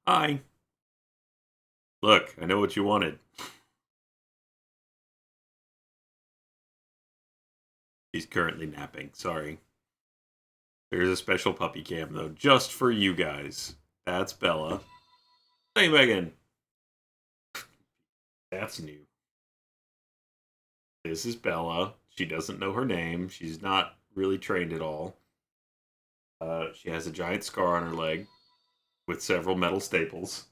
Hi. Look, I know what you wanted. He's currently napping. Sorry. There's a special puppy cam, though, just for you guys. That's Bella. Hey, Megan. That's new. This is Bella. She doesn't know her name. She's not really trained at all. She has a giant scar on her leg with several metal staples.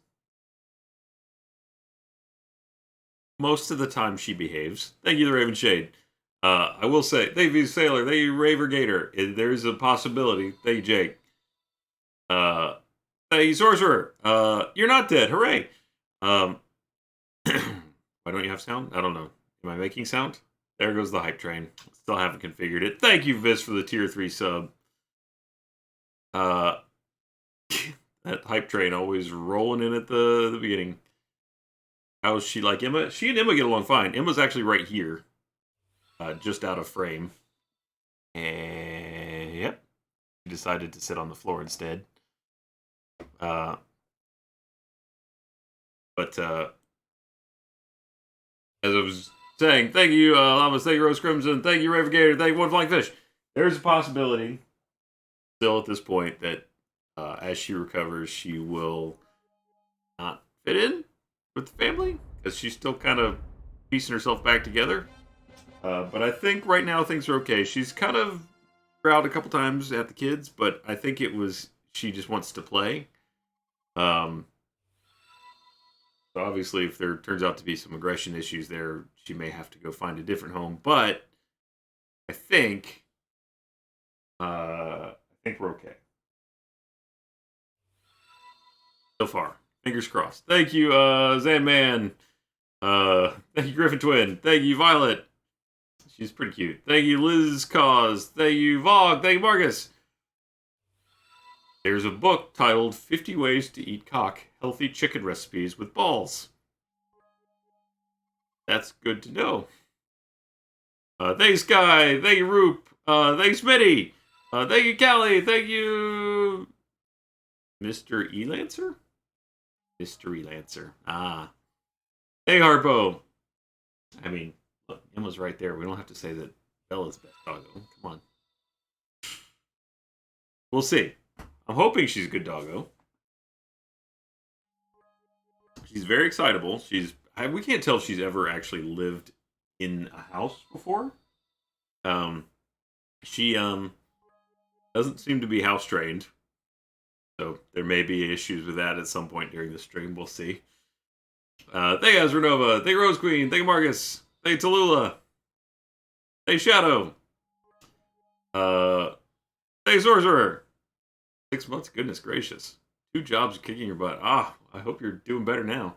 Most of the time, she behaves. Thank you, the Raven Shade. I will say, thank you, Sailor. Thank you, Raver Gator. There's a possibility. Thank you, Jake. Uh, Thank you, Sorcerer. You're not dead. Hooray. Um, why don't you have sound? I don't know. Am I making sound? There goes the hype train. Still haven't configured it. Thank you, Vis, for the tier 3 sub. Uh, that hype train always rolling in at the beginning. How's she like Emma? She and Emma get along fine. Emma's actually right here. Just out of frame. And yep. She decided to sit on the floor instead. But as I was saying, thank you, Llamas, thank you, Rose Crimson, thank you, Ravigator, thank you, One Flying Fish. There's a possibility, still at this point, that as she recovers, she will not fit in with the family, because she's still kind of piecing herself back together. But I think right now things are okay. She's kind of growled a couple times at the kids, but I think it was she just wants to play. So obviously, if there turns out to be some aggression issues there, she may have to go find a different home. But I think we're okay so far. Fingers crossed. Thank you, Zanman. Thank you, Griffin Twin. Thank you, Violet. She's pretty cute. Thank you, Liz Cause. Thank you, Vogue. Thank you, Marcus. There's a book titled 50 Ways to Eat Cock, Healthy Chicken Recipes with Balls. That's good to know. Thanks, Guy. Thank you, Roop. Thanks, Smitty. Thank you, Callie. Thank you, Mr. Elancer? Mr. Elancer. Ah. Hey, Harpo. I mean, look, Emma's right there. We don't have to say that Bella's best doggo. Come on. We'll see. I'm hoping she's a good doggo. She's very excitable. We can't tell if she's ever actually lived in a house before. She doesn't seem to be house trained. So there may be issues with that at some point during the stream. We'll see. Thank you, Renova. Thank you, Rose Queen. Thank you, Marcus. Thank you, Tallulah. Thank you, Shadow. Thank you, Sorcerer. 6 months? Goodness gracious. 2 jobs kicking your butt. Ah, I hope you're doing better now.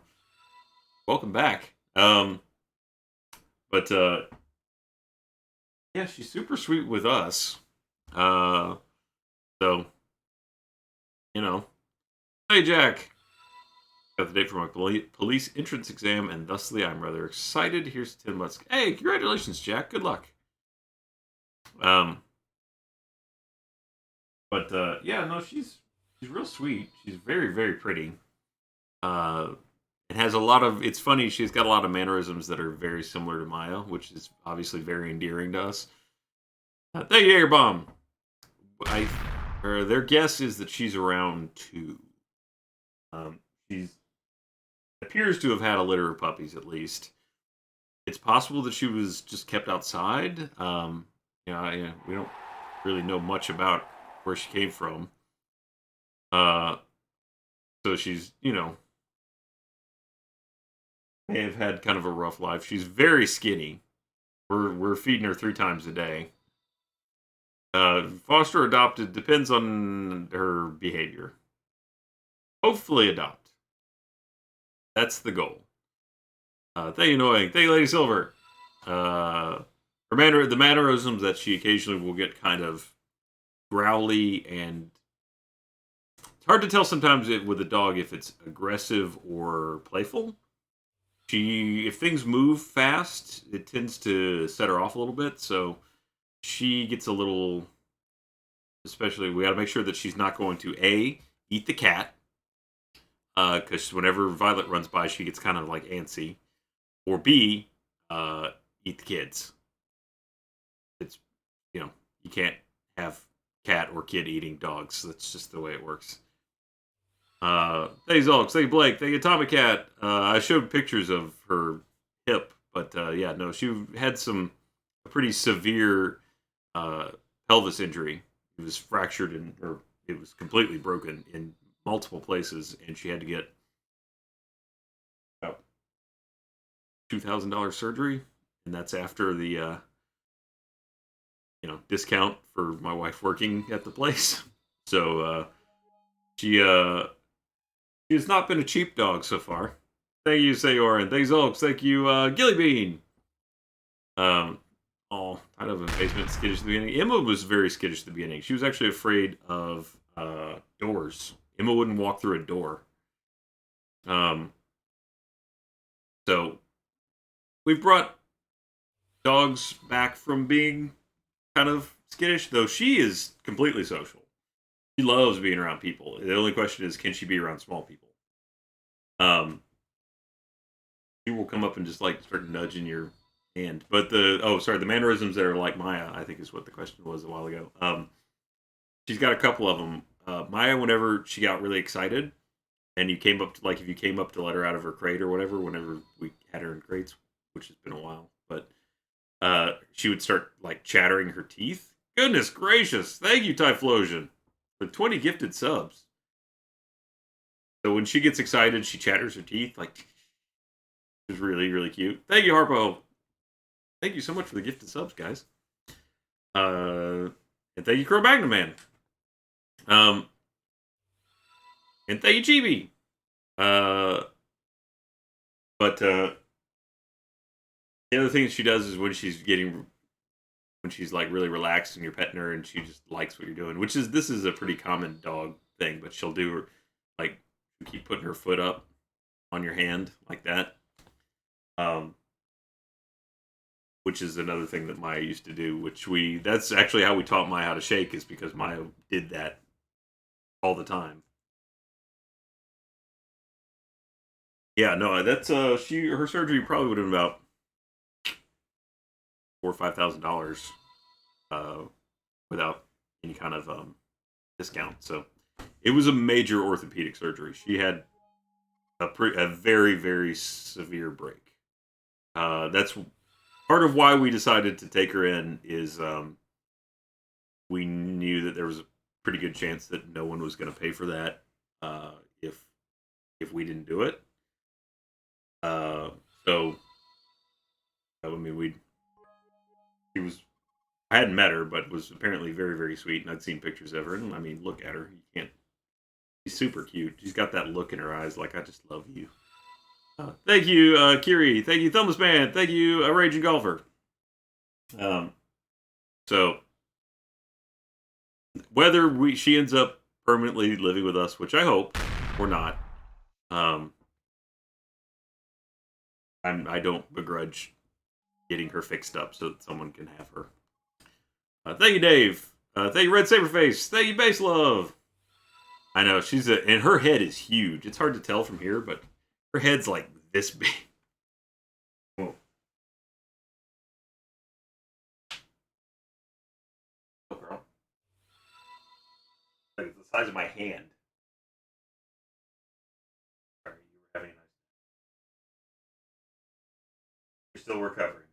Welcome back. But yeah, she's super sweet with us. So, you know. Hey, Jack. Got the date for my police entrance exam, and thusly I'm rather excited. Here's 10 months. Hey, congratulations, Jack. Good luck. But yeah, no, she's real sweet. She's very, very pretty. It has a lot of. It's funny. She's got a lot of mannerisms that are very similar to Maya, which is obviously very endearing to us. Thank you, Jaeger Bomb. Their guess is that she's around 2. She appears to have had a litter of puppies at least. It's possible that she was just kept outside. We don't really know much about where she came from. So she's, may have had kind of a rough life. She's very skinny. We're feeding her 3 times a day. Foster or adopted depends on her behavior. Hopefully adopt. That's the goal. Thank you, Annoying. Thank you, Lady Silver. The mannerisms that she occasionally will get kind of growly, and it's hard to tell sometimes with a dog if it's aggressive or playful. If things move fast, it tends to set her off a little bit, so she gets a little, especially we got to make sure that she's not going to eat the cat, because whenever Violet runs by, she gets kind of like antsy. Or B, eat the kids. It's, you can't have cat or kid eating dogs. That's just the way it works. Thanks, Alex. Thank you, Blake. Thank you, Atomic Cat. I showed pictures of her hip, but yeah, no, she had a pretty severe pelvis injury. It was fractured or it was completely broken in multiple places, and she had to get about $2,000 surgery, and that's after the discount for my wife working at the place. So she has not been a cheap dog so far. Thank you, Sayoran. Thanks, Oaks. Thank you, Gillybean. Kind of a basement skittish at the beginning. Emma was very skittish at the beginning. She was actually afraid of doors. Emma wouldn't walk through a door. So we've brought dogs back from being kind of skittish, though she is completely social. She loves being around people. The only question is, can she be around small people? She will come up and just like start nudging your hand. But the mannerisms that are like Maya, I think is what the question was a while ago. She's got a couple of them. Maya, whenever she got really excited, and you came up to, like, if you came up to let her out of her crate or whatever, whenever we had her in crates, which has been a while, but she would start like chattering her teeth. Goodness gracious! Thank you, Typhlosion, for 20 gifted subs. So when she gets excited, she chatters her teeth like. It's really, really cute. Thank you, Harpo. Thank you so much for the gifted subs, guys. And thank you, Crow Magnum Man. And thank you, Chibi. But the other thing she does is when she's like really relaxed and you're petting her and she just likes what you're doing, this is a pretty common dog thing, but she'll do like keep putting her foot up on your hand like that. Which is another thing that Maya used to do, that's actually how we taught Maya how to shake, is because Maya did that all the time. Yeah, no, that's her surgery probably would have been about $4,000 or $5,000 without any kind of discount. So it was a major orthopedic surgery. She had a very, very severe break. That's part of why we decided to take her in. Is we knew that there was a pretty good chance that no one was going to pay for that if we didn't do it. So I mean, I hadn't met her, but was apparently very, very sweet, and I'd seen pictures of her, and I mean, look at her. You can't. She's super cute. She's got that look in her eyes, like, I just love you. Thank you, Kiri. Thank you, Thumbs Man. Thank you, Raging Golfer. So whether she ends up permanently living with us, which I hope, or not, I don't begrudge getting her fixed up so that someone can have her. Thank you, Dave. Thank you, Red Saberface. Thank you, Base Love. I know and her head is huge. It's hard to tell from here, but her head's like this big. Whoa. Oh, girl. Like it's the size of my hand. Sorry, you were having a nice. You're still recovering.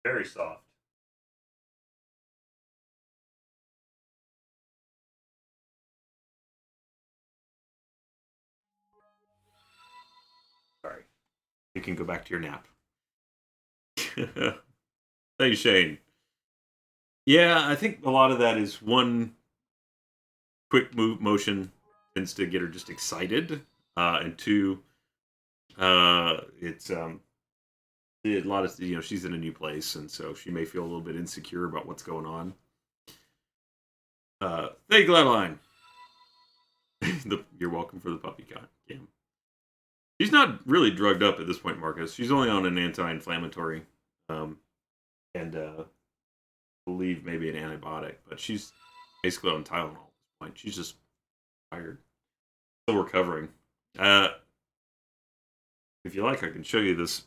Very soft. Sorry. You can go back to your nap. Thank you, Shane. Yeah, I think a lot of that is one quick motion tends to get her just excited, and two, it's a lot of she's in a new place, and so she may feel a little bit insecure about what's going on. Thank you, Gladline. You're welcome for the puppy cam. She's not really drugged up at this point, Marcus. She's only on an anti-inflammatory, and believe maybe an antibiotic, but she's basically on Tylenol at this point. She's just tired, still recovering. If you like, I can show you this.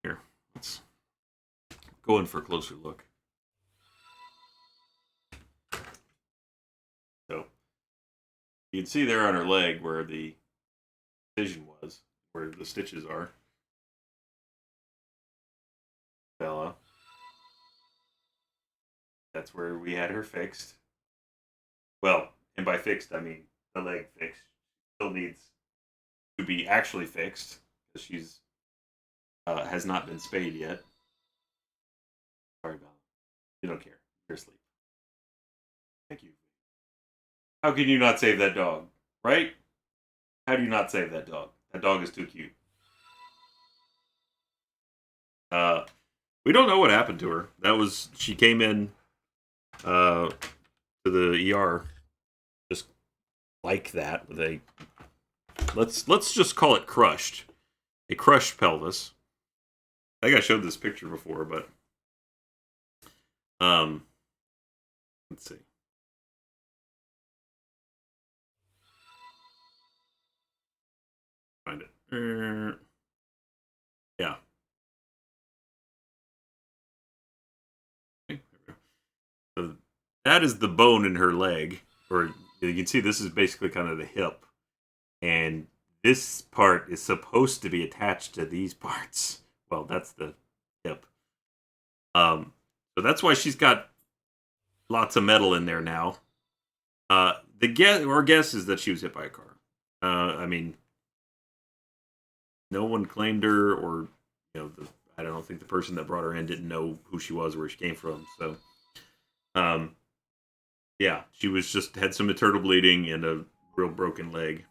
Here, let's go in for a closer look. So you can see there on her leg where the incision was, where the stitches are. Bella. That's where we had her fixed. Well, and by fixed, I mean the leg fixed. Still needs to be actually fixed because she's has not been spayed yet. Sorry, Bella. You don't care. You're asleep. Thank you. How can you not save that dog? Right? How do you not save that dog? That dog is too cute. We don't know what happened to her. She came in to the ER just like that with a let's just call it crushed. A crushed pelvis. I think I showed this picture before, but let's see. Find it. Yeah. So that is the bone in her leg, or you can see this is basically kind of the hip, and this part is supposed to be attached to these parts. Well, that's the hip. So that's why she's got lots of metal in there now. Our guess is that she was hit by a car. I mean, no one claimed her, or I don't think the person that brought her in didn't know who she was or where she came from. So, yeah, she was just had some internal bleeding and a real broken leg.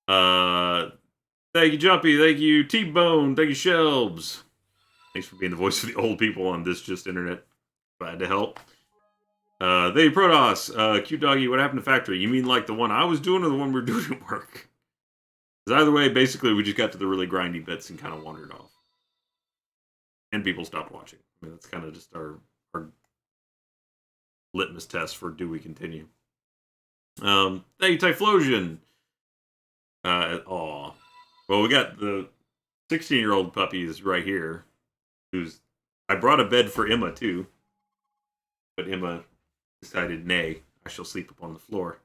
Thank you, Jumpy. Thank you, T-Bone. Thank you, Shelbs. Thanks for being the voice of the old people on this just internet. Glad to help. Thank you, Protoss. Cute Doggy, what happened to Factory? You mean like the one I was doing or the one we were doing at work? Because either way, basically, we just got to the really grindy bits and kind of wandered off. And people stopped watching. I mean, that's kind of just our litmus test for do we continue. Thank you, Typhlosion. Well, we got the 16-year-old puppy is right here. I brought a bed for Emma, too. But Emma decided, nay, I shall sleep upon the floor.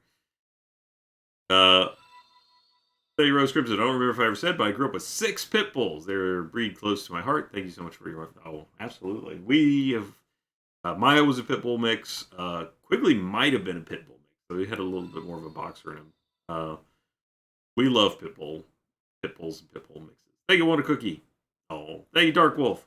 Rose Crimson, I don't remember if I ever said, but I grew up with 6 pit bulls. They're a breed close to my heart. Thank you so much for your... Oh, absolutely. We have... Maya was a pit bull mix. Quigley might have been a pit bull mix, so he had a little bit more of a boxer in him. We love pit bulls and pit bull mixes. Thank you, Want a Cookie. Oh, thank you, Dark Wolf.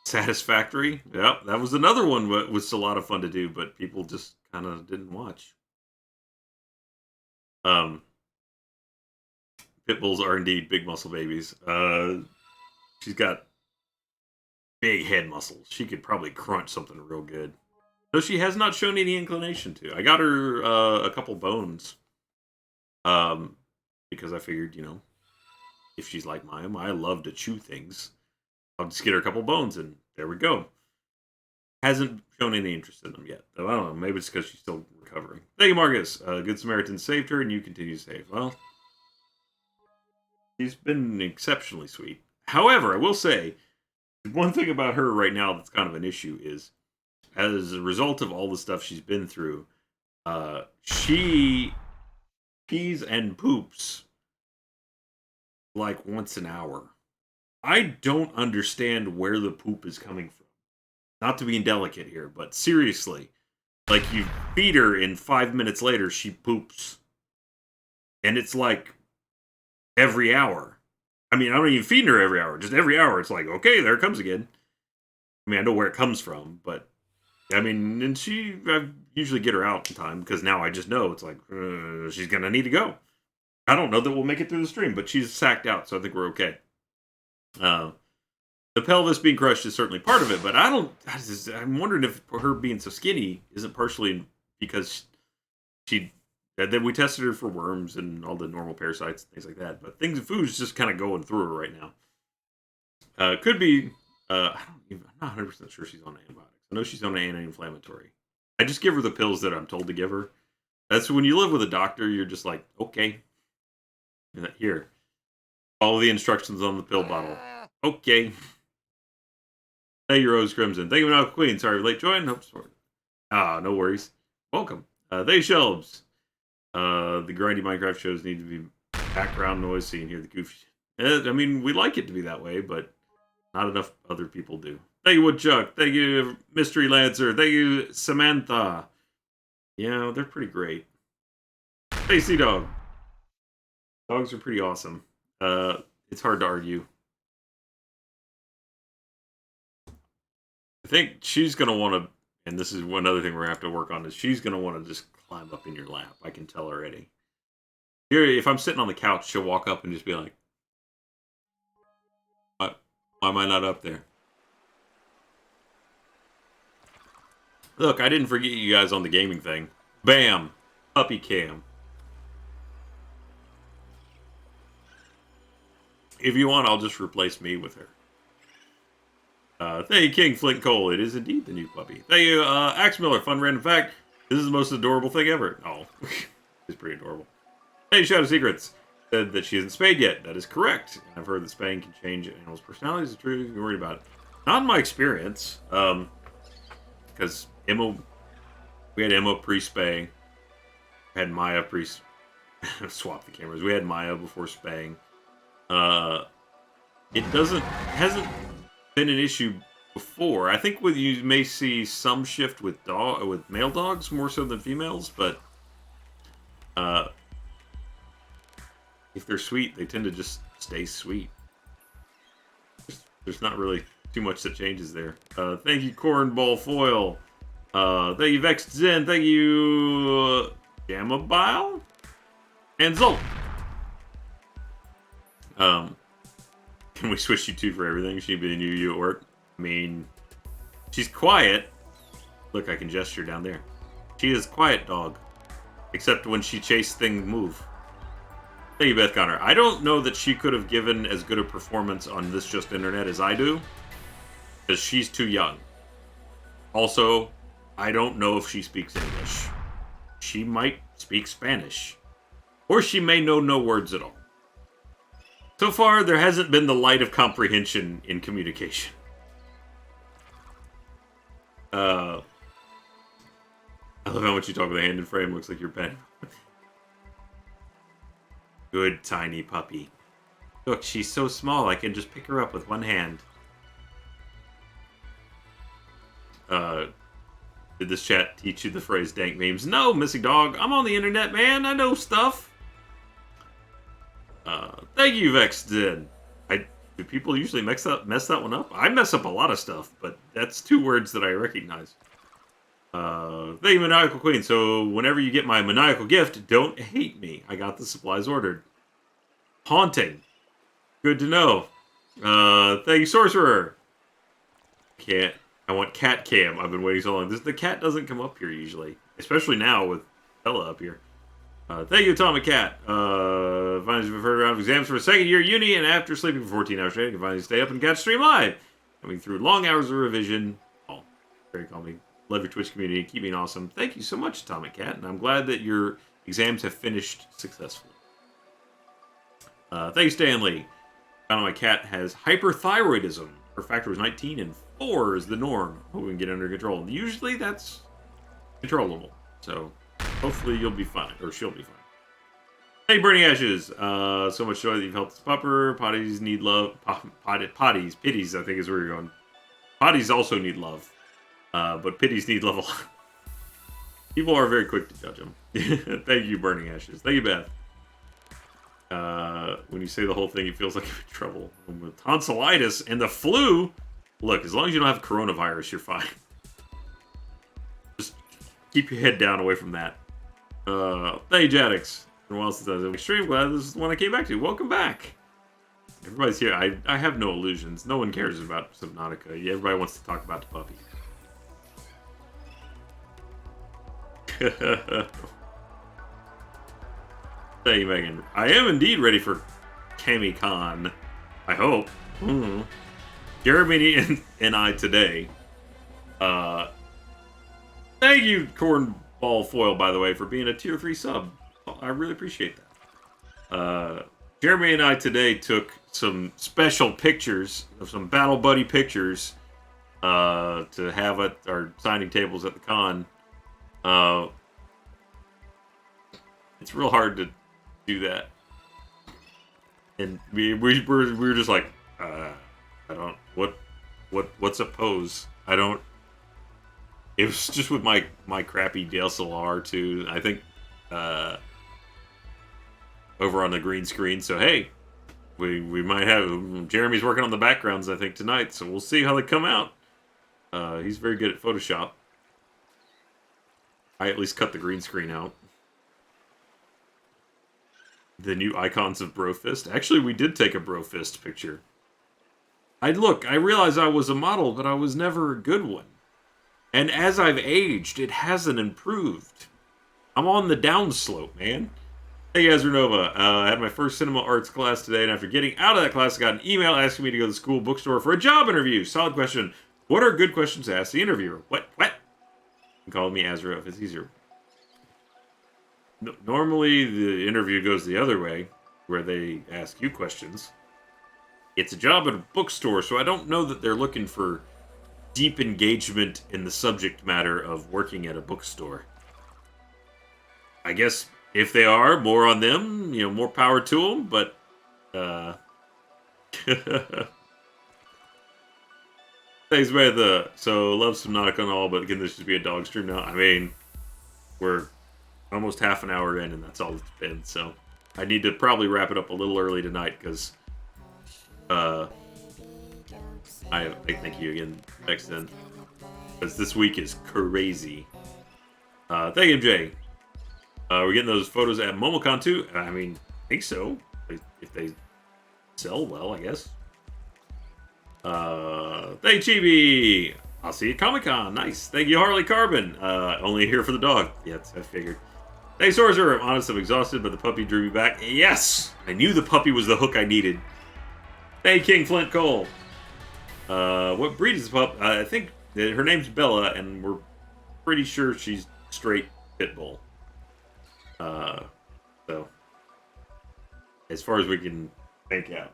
Satisfactory. Yep, that was another one that was a lot of fun to do, but people just kind of didn't watch. Pit bulls are indeed big muscle babies. She's got big head muscles. She could probably crunch something real good. Though she has not shown any inclination to. I got her a couple bones. Because I figured, if she's like I love to chew things. I'll just get her a couple bones, and there we go. Hasn't shown any interest in them yet. Though I don't know. Maybe it's because she's still recovering. Thank you, Marcus. Good Samaritan saved her, and you continue to save. Well, she's been exceptionally sweet. However, I will say, one thing about her right now that's kind of an issue is, as a result of all the stuff she's been through, she pees and poops like once an hour. I don't understand where the poop is coming from. Not to be indelicate here, but seriously, like you feed her and 5 minutes later she poops. And it's like every hour. I mean, I'm not even feeding her every hour. Just every hour it's like, okay, there it comes again. I mean, I know where it comes from, but I mean, and I usually get her out in time because now I just know it's like, she's going to need to go. I don't know that we'll make it through the stream, but she's sacked out, so I think we're okay. The pelvis being crushed is certainly part of it, but I'm wondering if her being so skinny isn't partially because then we tested her for worms and all the normal parasites and things like that, but food's just kind of going through her right now. Could be. I'm not 100% sure she's on antibiotics. I know she's on an anti-inflammatory. I just give her the pills that I'm told to give her. That's when you live with a doctor, you're just like, okay. Here. Follow the instructions on the pill bottle. Okay. Thank you, Rose Crimson. Thank you, Minotaur Queen. Sorry for late join. Hope sorry. No worries. Welcome. They shelves. The grindy Minecraft shows need to be background noise so you can hear the goofy. I mean, we like it to be that way, but not enough other people do. Thank you, Woodchuck. Thank you, Mystery Lancer. Thank you, Samantha. Yeah, they're pretty great. Hey, Sea Dog. Dogs are pretty awesome. It's hard to argue. I think she's going to want to, and this is one other thing we're going to have to work on, is she's going to want to just climb up in your lap. I can tell already. Here, if I'm sitting on the couch, she'll walk up and just be like, why am I not up there? Look, I didn't forget you guys on the gaming thing. Bam! Puppy cam. If you want, I'll just replace me with her. Thank you, King Flint Cole. It is indeed the new puppy. Thank you, Axe Miller. Fun random fact. This is the most adorable thing ever. Oh, it's pretty adorable. Hey, Shadow Secrets. Said that she isn't spayed yet. That is correct. I've heard that spaying can change animals' personalities. It's true. You're worried about it. Not in my experience. Because we had Emma pre-spay. Had Maya swap the cameras. We had Maya before spaying. It hasn't been an issue before. I think you may see some shift with male dogs more so than females, but if they're sweet, they tend to just stay sweet. There's not really too much that changes there. Thank you, Cornball Foil. Thank you, Vexed Zen. Thank you, Jamabile and Zolt. Can we switch you two for everything? She'd be the new you at work. I mean, she's quiet. Look, I can gesture down there. She is quiet dog. Except when she chased things move. Thank you, Beth Connor. I don't know that she could have given as good a performance on this just internet as I do. Because she's too young. Also, I don't know if she speaks English. She might speak Spanish. Or she may know no words at all. So far, there hasn't been the light of comprehension in communication. I love how much you talk with a hand in frame. Looks like your pen. Good tiny puppy. Look, she's so small, I can just pick her up with one hand. Did this chat teach you the phrase dank memes? No, Missing Dog. I'm on the internet, man. I know stuff. Thank you, Vexed Zen. Do people usually mess that one up? I mess up a lot of stuff, but that's two words that I recognize. Thank you, Maniacal Queen. So whenever you get my maniacal gift, don't hate me. I got the supplies ordered. Haunting. Good to know. Thank you, Sorcerer. I want cat cam. I've been waiting so long. The cat doesn't come up here usually, especially now with Bella up here. Thank you, Atomic Cat. Finally, you've heard around exams for a second year uni, and after sleeping for 14 hours straight, you can finally stay up and catch stream live. Coming through long hours of revision. Oh, very calming. Love your Twitch community. Keep being awesome. Thank you so much, Atomic Cat, and I'm glad that your exams have finished successfully. Thank you, Stanley. Found out my cat has hyperthyroidism. Her factor was 19, and 4 is the norm. Hope we can get under control. Usually that's controllable. So hopefully you'll be fine, or she'll be fine. Hey, Burning Ashes. So much joy that you've helped this pupper. Potties need love. Potties. Pitties, I think is where you're going. Potties also need love. But pitties need love a lot. People are very quick to judge them. Thank you, Burning Ashes. Thank you, Beth. When you say the whole thing, it feels like you're in trouble. And with tonsillitis and the flu, look, as long as you don't have coronavirus, you're fine. Just keep your head down away from that. Thank you, Jadix. Been a while since I was extreme. Glad this is the one I came back to. Welcome back. Everybody's here. I have no illusions. No one cares about Subnautica. Everybody wants to talk about the puppy. Thank you, Megan. I am indeed ready for Kamikon. I hope. Jeremy and I today. Thank you, Cornball Foil, by the way, for being a tier 3 sub. I really appreciate that. Jeremy and I today took some special pictures of some Battle Buddy pictures to have at our signing tables at the con. It's real hard to do that, and we were just like, I don't what's a pose? I don't. It was just with my crappy DSLR too. I think over on the green screen. So hey, we might have Jeremy's working on the backgrounds I think tonight. So we'll see how they come out. He's very good at Photoshop. I at least cut the green screen out. The new icons of Brofist. Actually, we did take a Brofist picture. I realized I was a model, but I was never a good one. And as I've aged, it hasn't improved. I'm on the downslope, man. Hey, Azernova. I had my first cinema arts class today, and after getting out of that class, I got an email asking me to go to the school bookstore for a job interview. Solid question. What are good questions to ask the interviewer? What? You called me Azerov. It's easier. Normally, the interview goes the other way, where they ask you questions. It's a job at a bookstore, so I don't know that they're looking for deep engagement in the subject matter of working at a bookstore. I guess if they are, more on them, more power to them, but thanks, man. So love Subnautica and all, but can this just be a dog stream now? I mean, we're almost half an hour in, and that's all it's been. So I need to probably wrap it up a little early tonight because I thank you again, Bexton, because this week is crazy. Thank you, MJ. We're getting those photos at MomoCon too. I mean, I think so. If they sell well, I guess. Thank you, Chibi. I'll see you at Comic-Con. Nice. Thank you, Harley Carbon. Only here for the dog. Yes, I figured. Thanks, Sorcerer. I'm honest, I'm exhausted, but the puppy drew me back. Yes! I knew the puppy was the hook I needed. Hey, King Flint Cole. What breed is the pup? I think her name's Bella, and we're pretty sure she's straight pit bull. So, as far as we can make out.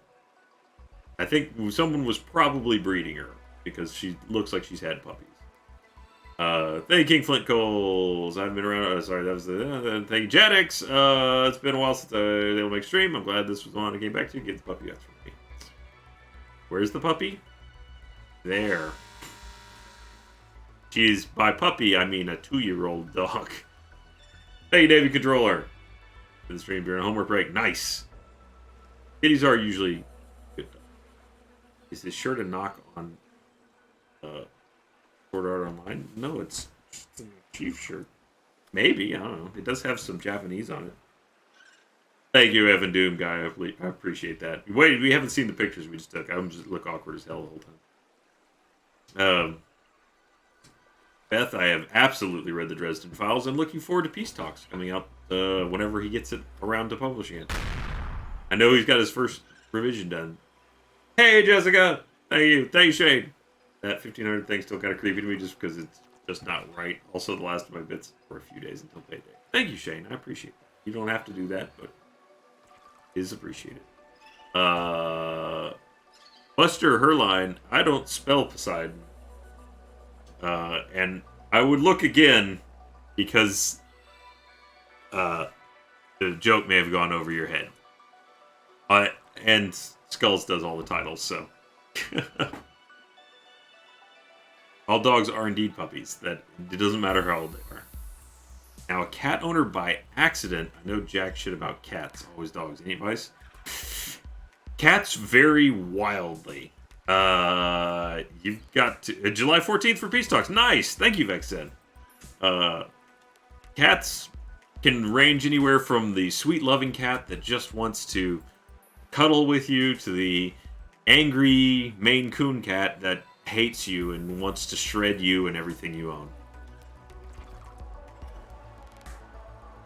I think someone was probably breeding her, because she looks like she's had puppies. Thank you, King Flint Coles. I haven't been around. Sorry, that was the. Thank you, Jadix. It's been a while since they will make stream. I'm glad this was the one I came back to. Get the puppy out for me. Where's the puppy? There. She's, by puppy, I mean a 2-year-old dog. Thank you, David Controller. For the stream during a homework break. Nice. Kitties are usually good dogs. Is this shirt a knock on Sword Art Online? No, it's a Chief shirt. Maybe, I don't know. It does have some Japanese on it. Thank you, Evan Doom guy. I appreciate that. Wait, we haven't seen the pictures we just took. I'm just look awkward as hell the whole time. Beth, I have absolutely read the Dresden Files and looking forward to Peace Talks coming out whenever he gets it around to publishing it. I know he's got his first revision done. Hey, Jessica! Thank you. Thank you, Shane. That 1500 thing's still kind of creepy to me just because it's just not right. Also, the last of my bits for a few days until payday. Thank you, Shane. I appreciate that. You don't have to do that, but it is appreciated. Buster Herline, I don't spell Poseidon. And I would look again because the joke may have gone over your head. And Skulls does all the titles, so. All dogs are indeed puppies. That it doesn't matter how old they are. Now, a cat owner by accident. I know jack shit about cats. Always dogs. Any advice? Cats vary wildly. You've got July 14th for Peace Talks. Nice. Thank you, Vexen. Cats can range anywhere from the sweet loving cat that just wants to cuddle with you to the angry Maine Coon cat that hates you and wants to shred you and everything you own.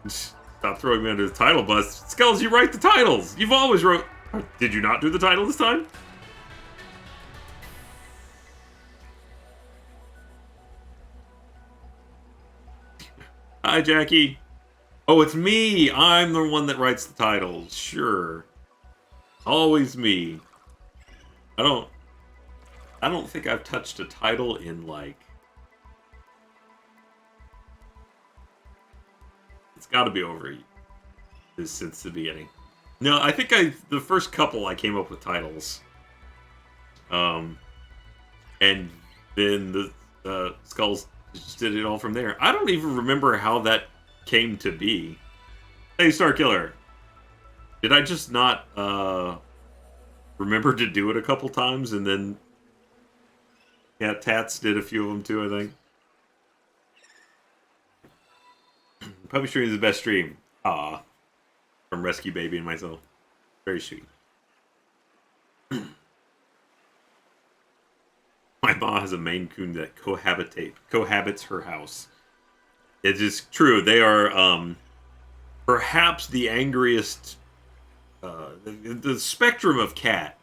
Stop throwing me under the title bus. Skulls, you write the titles. You've always wrote. Did you not do the title this time? Hi, Jackie. Oh, it's me. I'm the one that writes the titles. Sure. Always me. I don't think I've touched a title in, like... It's got to be over since the beginning. No, I think the first couple I came up with titles. And then the Skulls just did it all from there. I don't even remember how that came to be. Hey, Star Killer. Did I just not remember to do it a couple times, and then Tats did a few of them too, I think. Puppy Stream is the best stream. Ah, from Rescue Baby and myself. Very sweet. My mom has a Maine Coon that cohabits her house. It is true. They are perhaps the angriest. The spectrum of cat.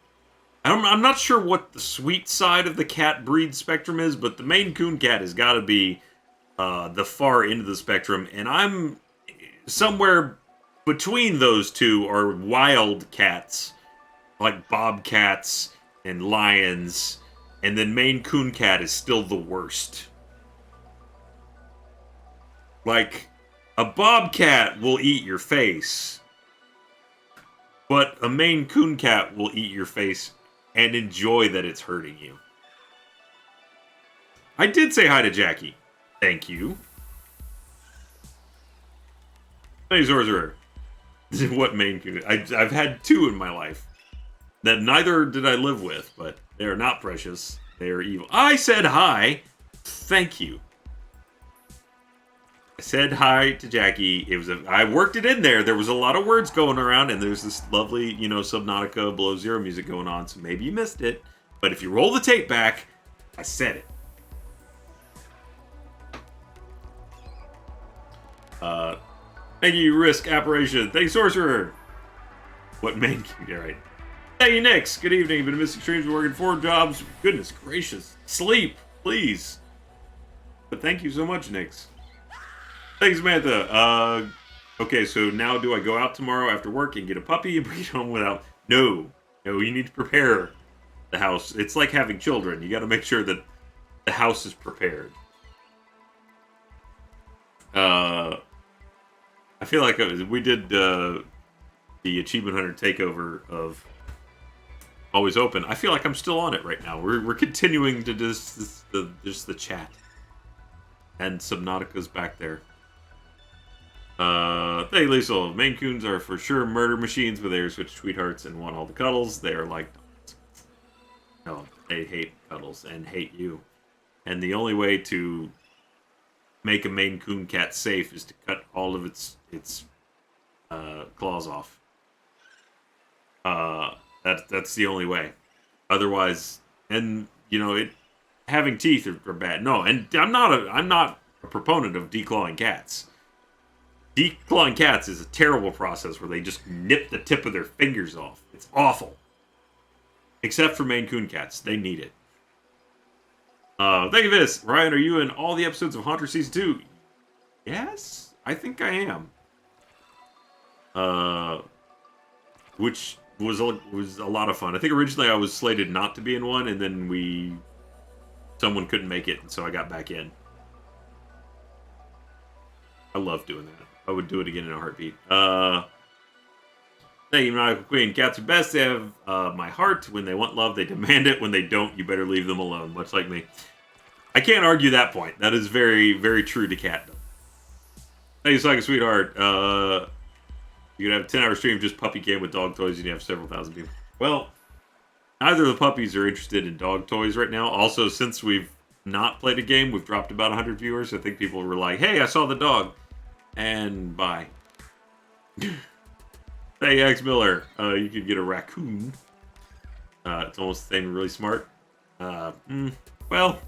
I'm not sure what the sweet side of the cat breed spectrum is, but the Maine Coon cat has got to be the far end of the spectrum, and I'm somewhere between those two are wild cats, like bobcats and lions, and then Maine Coon cat is still the worst. Like, a bobcat will eat your face, but a Maine Coon cat will eat your face and enjoy that it's hurting you. I did say hi to Jackie. Thank you. Hey, Sorcerer. What Maine Coon? I've had two in my life that neither did I live with, but they are not precious. They are evil. I said hi. Thank you. I said hi to Jackie. I worked it in there. There was a lot of words going around, and there's this lovely, Subnautica Below Zero music going on, so maybe you missed it. But if you roll the tape back, I said it. Thank you, Risk Apparition. Thank you, Sorcerer. What Maine Coon? Yeah, right. Thank you, Nix. Good evening. Been missing streams, working 4 jobs. Goodness gracious. Sleep, please. But thank you so much, Nix. Thanks, Samantha. Okay, so now do I go out tomorrow after work and get a puppy and bring it home without... No, you need to prepare the house. It's like having children. You got to make sure that the house is prepared. I feel like we did the Achievement Hunter takeover of Always Open. I feel like I'm still on it right now. We're continuing to just the chat. And Subnautica's back there. Hey, Liesel. Maine Coons are for sure murder machines, but they are switch sweethearts and want all the cuddles. They are like dogs. No, they hate cuddles and hate you. And the only way to make a Maine Coon cat safe is to cut all of its claws off. That's the only way. Otherwise, and having teeth are bad. No, and I'm not a proponent of declawing cats. Declawing cats is a terrible process where they just nip the tip of their fingers off. It's awful. Except for Maine Coon cats, they need it. Thank you for this. Ryan, are you in all the episodes of Haunter Season 2? Yes, I think I am. Which was a lot of fun. I think originally I was slated not to be in one, and then someone couldn't make it, and so I got back in. I love doing that. I would do it again in a heartbeat. Thank you, Michael Queen. Cats are best. They have my heart. When they want love, they demand it. When they don't, you better leave them alone. Much like me. I can't argue that point. That is very, very true to cat. Thank you, Psycho Sweetheart. You could have a 10-hour stream of just puppy game with dog toys, and you have several thousand people. Well, neither of the puppies are interested in dog toys right now. Also, since we've not played a game, we've dropped about 100 viewers. I think people were like, hey, I saw the dog. And bye. Hey, X Miller, you could get a raccoon. It's almost the same, really smart. Well,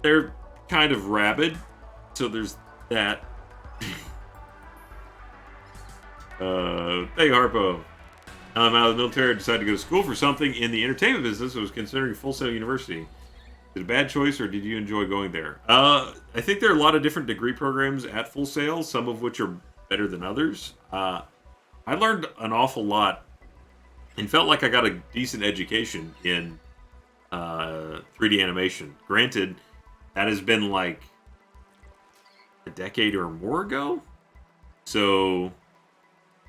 they're kind of rabid, so there's that. Hey, Harpo. I'm out of the military. I decided to go to school for something in the entertainment business. I was considering Full Sail University. it a bad choice, or did you enjoy going there? I think there are a lot of different degree programs at Full Sail, some of which are better than others. I learned an awful lot and felt like I got a decent education in 3D animation. Granted, that has been like a decade or more ago, so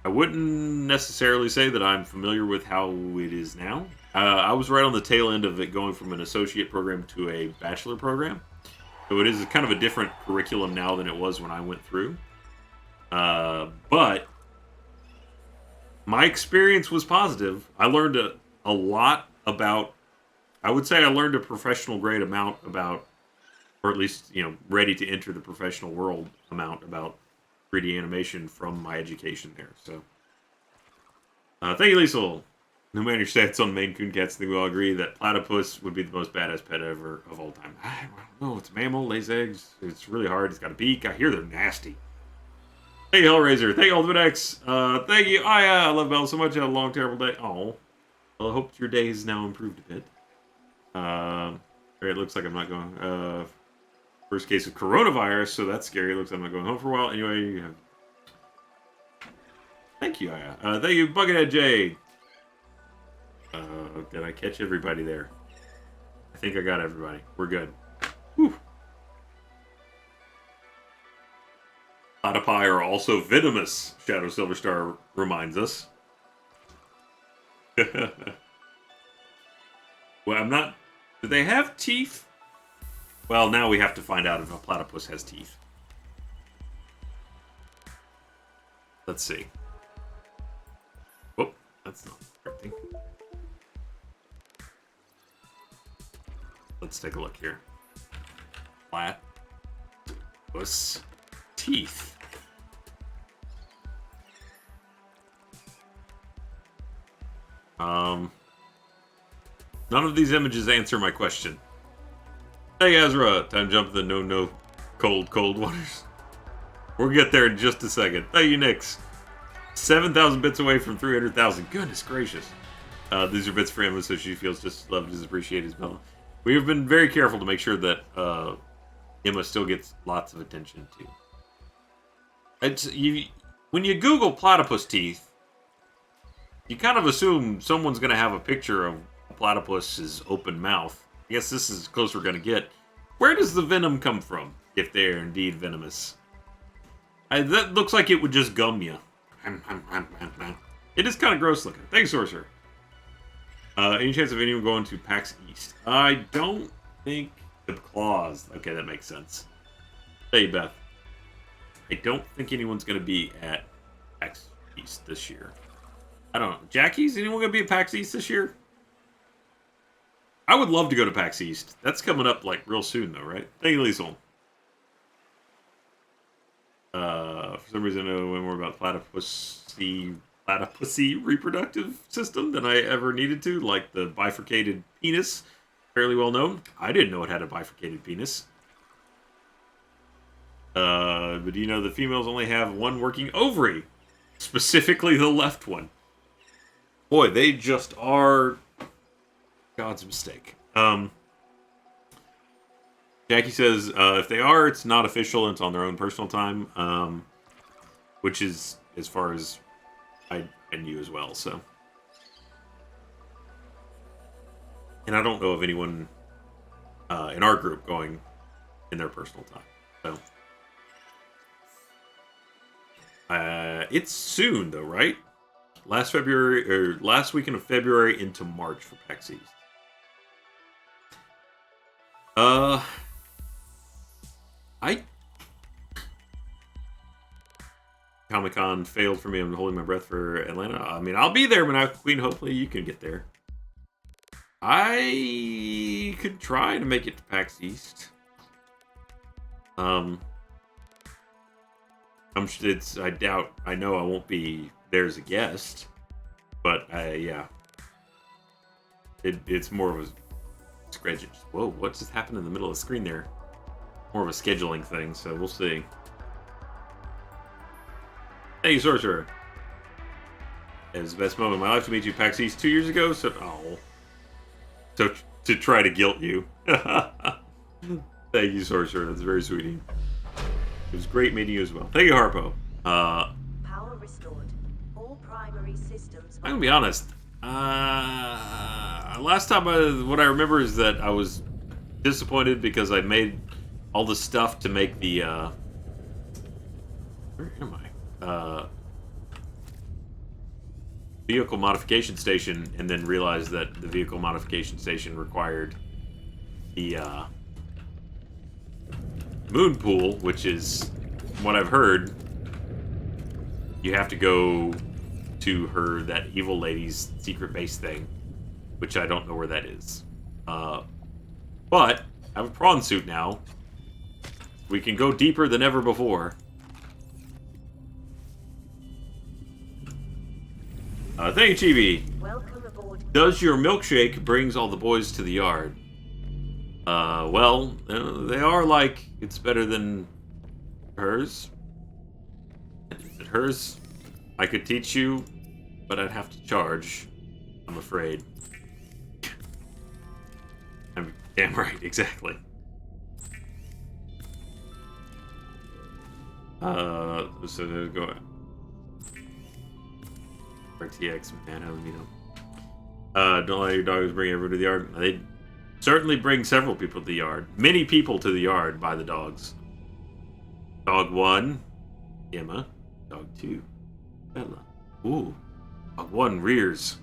I wouldn't necessarily say that I'm familiar with how it is now. I was right on the tail end of it going from an associate program to a bachelor program. So it is kind of a different curriculum now than it was when I went through. But my experience was positive. I learned a lot about, I would say I learned a professional grade amount about, or at least, ready to enter the professional world amount about 3D animation from my education there. So, thank you, Liesel. No matter your stats on Maine Coon cats, I think we all agree that platypus would be the most badass pet ever of all time. I don't know. It's a mammal, lays eggs. It's really hard. It's got a beak. I hear they're nasty. Thank you, Hellraiser. Thank you, Ultimate X. Thank you. I love Bella so much. I had a long, terrible day. Oh. Well, I hope your day has now improved a bit. It looks like I'm not going. First case of coronavirus, so that's scary. It looks like I'm not going home for a while. Anyway, thank you, Aya. Thank you, Buckethead J. Did I catch everybody there? I think I got everybody. We're good. Whew. Platypi are also venomous, Shadow Silverstar reminds us. Well, I'm not... Do they have teeth? Well, now we have to find out if a platypus has teeth. Let's see. Oh, that's not correcting. Let's take a look here. Platypus teeth. None of these images answer my question. Hey, Ezra. Time to jump to the no cold waters. We'll get there in just a second. Thank you, Nix. 7,000 bits away from 300,000. Goodness gracious. These are bits for Emma, so she feels just as loved as appreciated as Mel. We have been very careful to make sure that Emma still gets lots of attention, too. When you Google platypus teeth, you kind of assume someone's going to have a picture of a platypus's open mouth. I guess this is as close we're going to get. Where does the venom come from, if they are indeed venomous? That looks like it would just gum you. It is kind of gross looking. Thanks, Sorcerer. Any chance of anyone going to PAX East? I don't think the claws. Okay, that makes sense. Hey, Beth. I don't think anyone's going to be at PAX East this year. I don't know. Jackie's? Anyone going to be at PAX East this year? I would love to go to PAX East. That's coming up like real soon, though, right? Thank you, Liesel. For some reason, I know more about platypusy reproductive system than I ever needed to, like the bifurcated penis, fairly well known. I didn't know it had a bifurcated penis. But do you know the females only have one working ovary? Specifically the left one. Boy, they just are God's mistake. Jackie says, if they are, it's not official, and it's on their own personal time. Which is as far as I knew as well, so. And I don't know of anyone in our group going in their personal time, so. It's soon, though, right? Last weekend of February into March for PAX East. Comic-Con failed for me. I'm holding my breath for Atlanta. I mean, I'll be there, Maniacal Queen. Hopefully you can get there. I could try to make it to PAX East. I doubt, I know I won't be there as a guest. But, yeah. It's more of a schedule. Whoa, what just happened in the middle of the screen there? More of a scheduling thing, so we'll see. Hey, Sorcerer. It was the best moment of my life to meet you PAX East 2 years ago, so to try to guilt you. Thank you, Sorcerer. That's very sweet. It was great meeting you as well. Thank you, Harpo. Power restored. All primary systems. I'm gonna be honest. Last time, what I remember is that I was disappointed because I made all the stuff to make the. Where am I? Vehicle modification station, and then realized that the vehicle modification station required the moon pool, which is, from what I've heard, you have to go to that evil lady's secret base thing, which I don't know where that is. But I have a prawn suit now. We can go deeper than ever before. Thank you, Chibi. Welcome aboard. Does your milkshake brings all the boys to the yard? Well, they are like, it's better than hers. Is it hers? I could teach you, but I'd have to charge, I'm afraid. I'm damn right, exactly. So go ahead. RTX, man, don't let your dogs bring everyone to the yard. They certainly bring several people to the yard. Many people to the yard by the dogs. Dog 1, Emma. Dog 2, Bella. Ooh. Dog 1 rears.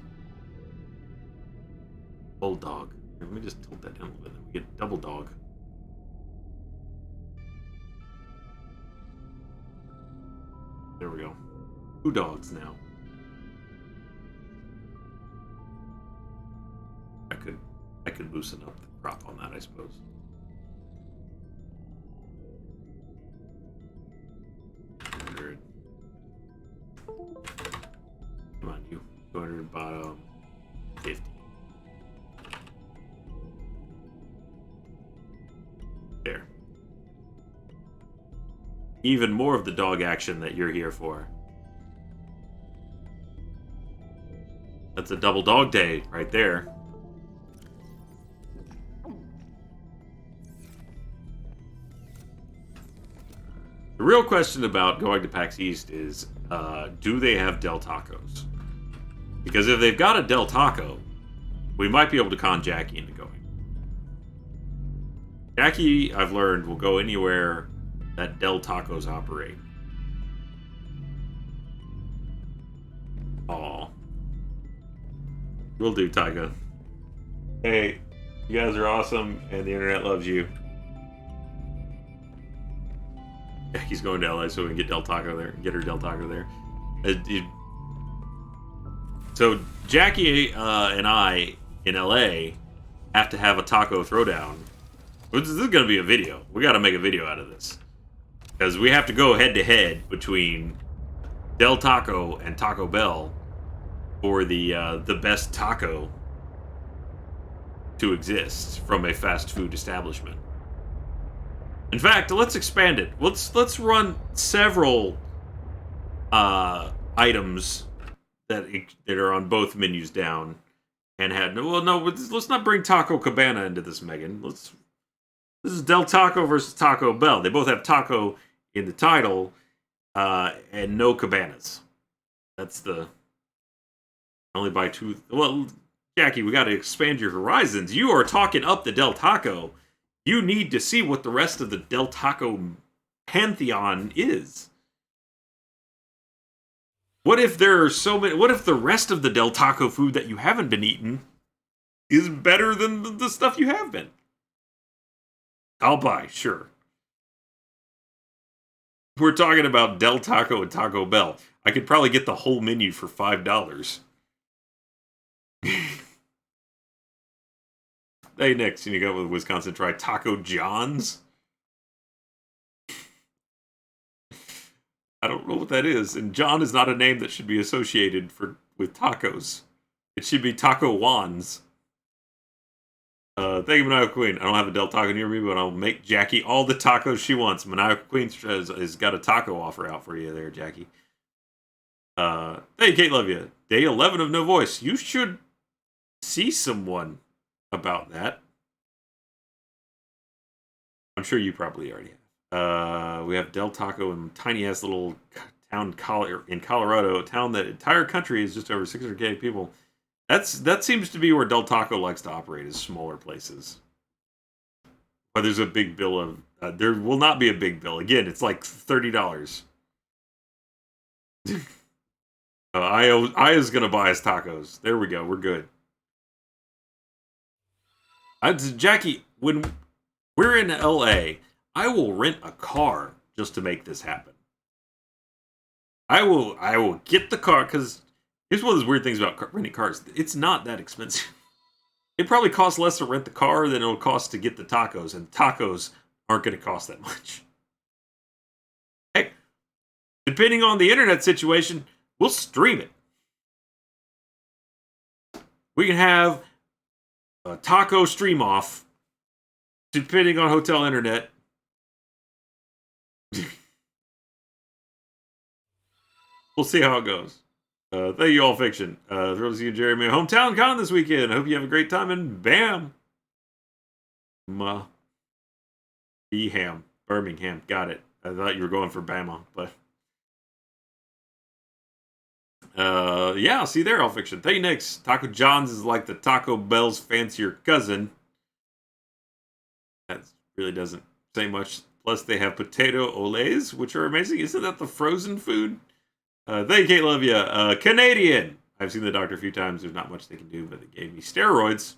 Bulldog. Let me just tilt that down a little bit. We get double dog. There we go. 2 dogs now. I could loosen up the crop on that, I suppose. $200. Come on, you. 200 bottom. 50. There. Even more of the dog action that you're here for. That's a double dog day right there. The real question about going to PAX East is, do they have Del Tacos? Because if they've got a Del Taco, we might be able to con Jackie into going. Jackie, I've learned, will go anywhere that Del Tacos operate. Aw. Will do, Tyga. Hey, you guys are awesome, and the internet loves you. Jackie's going to LA so we can get Del Taco there. Get her Del Taco there. So Jackie and I in LA have to have a taco throwdown. This is going to be a video. We got to make a video out of this because we have to go head to head between Del Taco and Taco Bell for the best taco to exist from a fast food establishment. In fact, let's expand it. Let's run several items that are on both menus down, and let's not bring Taco Cabana into this, Megan. This is Del Taco versus Taco Bell. They both have taco in the title, and no cabanas. That's the only buy 2. Well, Jackie, we got to expand your horizons. You are talking up the Del Taco. You need to see what the rest of the Del Taco pantheon is. What if there are so many? What if the rest of the Del Taco food that you haven't been eating is better than the stuff you have been? I'll buy, sure. We're talking about Del Taco and Taco Bell. I could probably get the whole menu for $5. Hey, next, you go with Wisconsin. Try Taco John's. I don't know what that is, and John is not a name that should be associated with tacos. It should be Taco Juan's. Thank you, Maniacal Queen. I don't have a Del Taco near me, but I'll make Jackie all the tacos she wants. Maniacal Queen has got a taco offer out for you there, Jackie. Hey, Kate, love you. Day 11 of No Voice. You should see someone. about that. I'm sure you probably already have. We have Del Taco in tiny ass little town in Colorado, a town that entire country is just over 600K people. That seems to be where Del Taco likes to operate, is smaller places. But there's a big bill of there will not be a big bill. Again, it's like $30. Aya's gonna buy us tacos. There we go. We're good. Jackie, when we're in LA, I will rent a car just to make this happen. I will get the car, because here's one of those weird things about renting cars. It's not that expensive. It probably costs less to rent the car than it'll cost to get the tacos, and tacos aren't going to cost that much. Heck, depending on the internet situation, we'll stream it. We can have a taco stream off, depending on hotel internet. We'll see how it goes. Thank you all, Fiction. Thrilled to see you, Jeremy. Hometown Con this weekend. I hope you have a great time. And bam! Birmingham. Got it. I thought you were going for Bama, but... yeah, I'll see you there, all Fiction. Thank you, Nix. Taco John's is like the Taco Bell's fancier cousin. That really doesn't say much. Plus, they have potato olays, which are amazing. Isn't that the frozen food? Thank you, Kate, love you. Canadian. I've seen the doctor a few times. There's not much they can do, but they gave me steroids.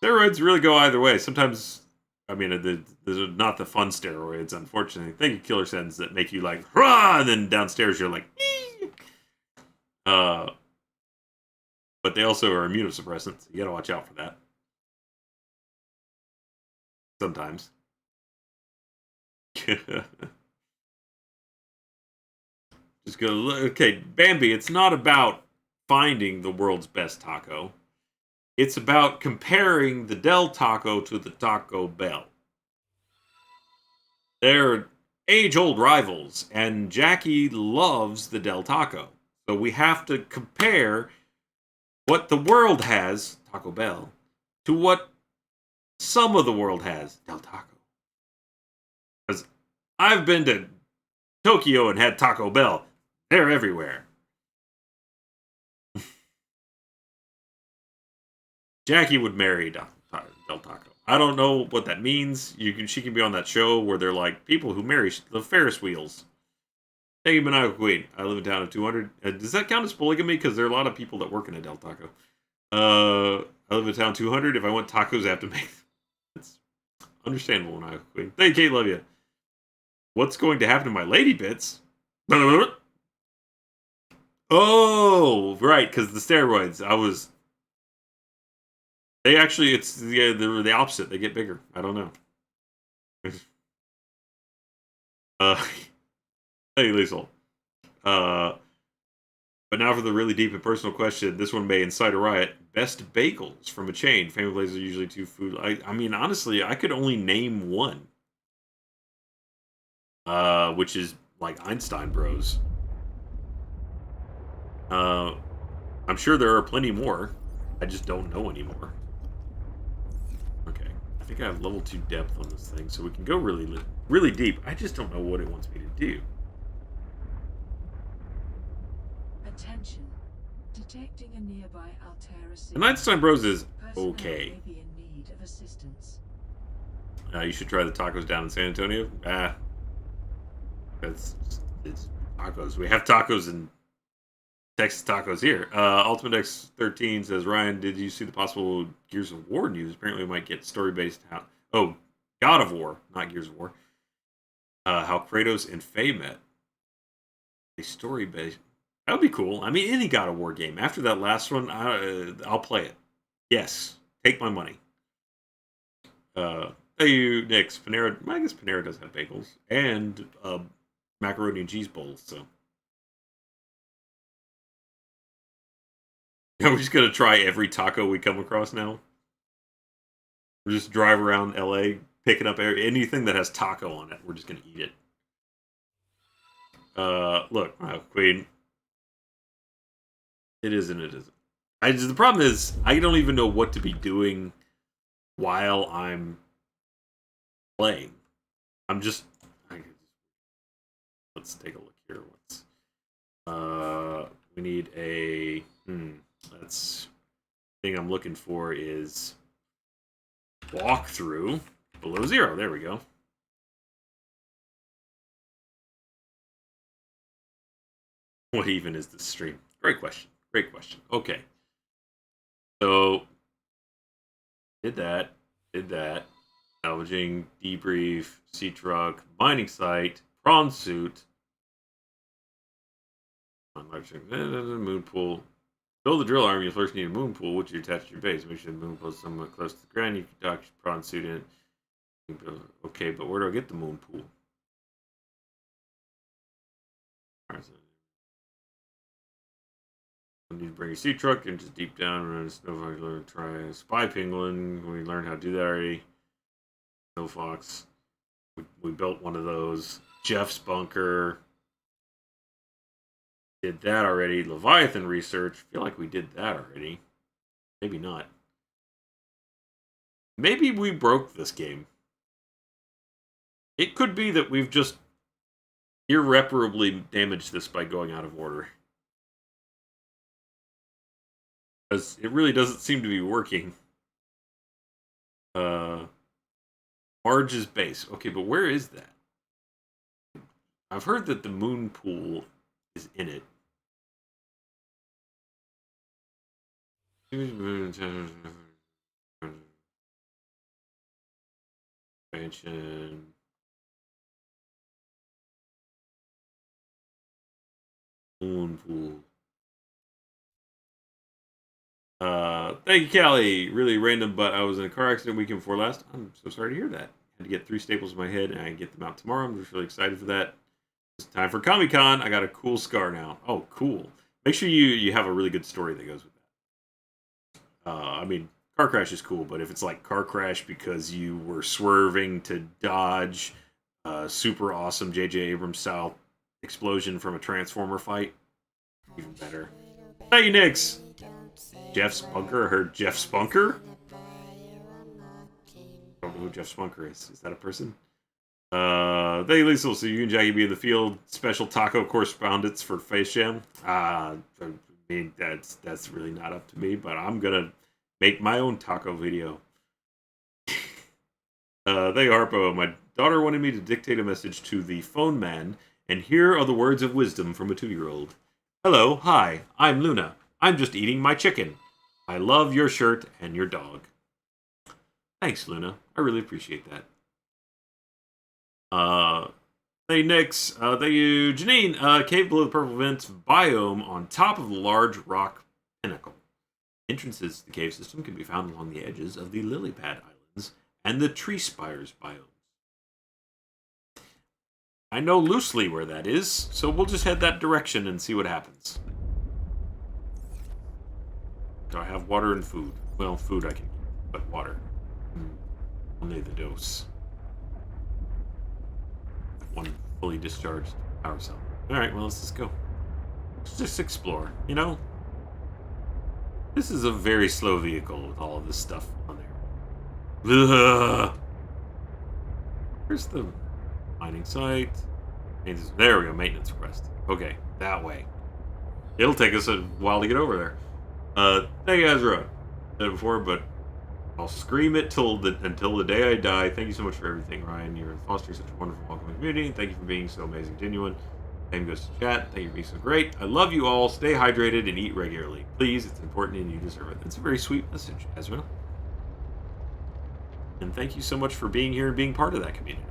Steroids really go either way. Sometimes, I mean, they're not the fun steroids, unfortunately. Thank you, Killer Sends, that make you like, rah, and then downstairs you're like, ee. But they also are immunosuppressants. You gotta watch out for that. Sometimes. Just go look. Okay, Bambi, it's not about finding the world's best taco. It's about comparing the Del Taco to the Taco Bell. They're age-old rivals, and Jackie loves the Del Taco. So we have to compare what the world has, Taco Bell, to what some of the world has, Del Taco. Because I've been to Tokyo and had Taco Bell. They're everywhere. Jackie would marry Del Taco. I don't know what that means. She can be on that show where they're like people who marry the Ferris wheels. Thank you, Maniacal Queen. I live in town of 200. Does that count as polygamy? Because there are a lot of people that work in a Del Taco. I live in town 200. If I want tacos, I have to make them. It's understandable, Maniacal Queen. Thank you, Kate. Love you. What's going to happen to my lady bits? Oh, right, because the steroids. They actually, they're the opposite. They get bigger. I don't know. Hey, Liesel. But now for the really deep and personal question. This one may incite a riot. Best bagels from a chain. Family Blazers are usually two food. I mean, honestly, I could only name one. Which is like Einstein Bros. I'm sure there are plenty more. I just don't know anymore. Okay, I think I have level 2 depth on this thing, so we can go really deep. I just don't know what it wants me to do. Attention. Detecting a nearby Altera And Einstein Bros is Personnel okay. may be in need of assistance. You should try the tacos down in San Antonio. It's tacos. We have tacos in Texas Tacos here. Ultimate X13 says, Ryan, did you see the possible Gears of War news? Apparently we might get story-based. God of War, not Gears of War. How Kratos and Faye met. A story-based. That would be cool. I mean, any God of War game. After that last one, I'll play it. Yes. Take my money. Hey, you, Nix. Panera. I guess Panera does have bagels. And macaroni and cheese bowls, so. Yeah, we're just going to try every taco we come across now. We're just drive around LA, picking up anything that has taco on it. We're just going to eat it. Look, Queen. It is and it isn't. The problem is I don't even know what to be doing while I'm playing. I'm just. Let's take a look here. We need a. That's thing I'm looking for is walkthrough below 0. There we go. What even is this stream? Great question. Great question. Okay. So did that. Salvaging, debrief, sea truck, mining site, prawn suit, moon pool. Build the drill arm, you first need a moon pool, which you attach to your base. Make sure the moon pool is somewhat close to the ground. You can dock your prawn suit in. Okay, but where do I get the moon pool? I need to bring a sea truck and just deep down and run a snowfox. Learn to try a spy penguin. We learned how to do that already. Snow fox. We built one of those. Jeff's bunker. Did that already. Leviathan research. Feel like we did that already. Maybe not. Maybe we broke this game. It could be that we've just irreparably damaged this by going out of order. Because it really doesn't seem to be working. Marge's base. Okay, but where is that? I've heard that the moon pool is in it. Expansion. Moon pool. Thank you, Callie. Really random, but I was in a car accident weekend before last. I'm so sorry to hear that. Had to get 3 staples in my head, and I can get them out tomorrow. I'm just really excited for that. It's time for Comic-Con. I got a cool scar now. Oh, cool. Make sure you have a really good story that goes with that. I mean, car crash is cool, but if it's like car crash because you were swerving to dodge a super awesome J.J. Abrams style explosion from a Transformer fight, even better. Hey, Nix! Jeff Spunker? I heard Jeff Spunker? I don't know who Jeff Spunker is. Is that a person? Thank you, Lisa. So you and Jackie be in the field. Special taco correspondence for Face Jam. I mean, that's really not up to me, but I'm gonna make my own taco video. Thank you, Harpo. My daughter wanted me to dictate a message to the phone man, and here are the words of wisdom from a 2-year-old. Hello, hi, I'm Luna. I'm just eating my chicken. I love your shirt and your dog. Thanks, Luna. I really appreciate that. Hey, Nix. Thank you, Janine. Cave below the purple vents biome on top of the large rock pinnacle. Entrances to the cave system can be found along the edges of the lily pad islands and the tree spires biomes. I know loosely where that is, so we'll just head that direction and see what happens. Do I have water and food? Well, food I can get, but water. Only the dose. One fully discharged power cell. Alright, well, let's just go. Let's just explore, you know? This is a very slow vehicle with all of this stuff on there. Ugh. Where's the mining site? There we go, maintenance request. Okay, that way. It'll take us a while to get over there. Thank you, Ezra. Said it before, but I'll scream it until the day I die. Thank you so much for everything, Ryan. You're fostering such a wonderful, welcoming community. Thank you for being so amazing, genuine. Name goes to chat. Thank you for being so great. I love you all. Stay hydrated and eat regularly. Please, it's important and you deserve it. That's a very sweet message, Ezra. And thank you so much for being here and being part of that community.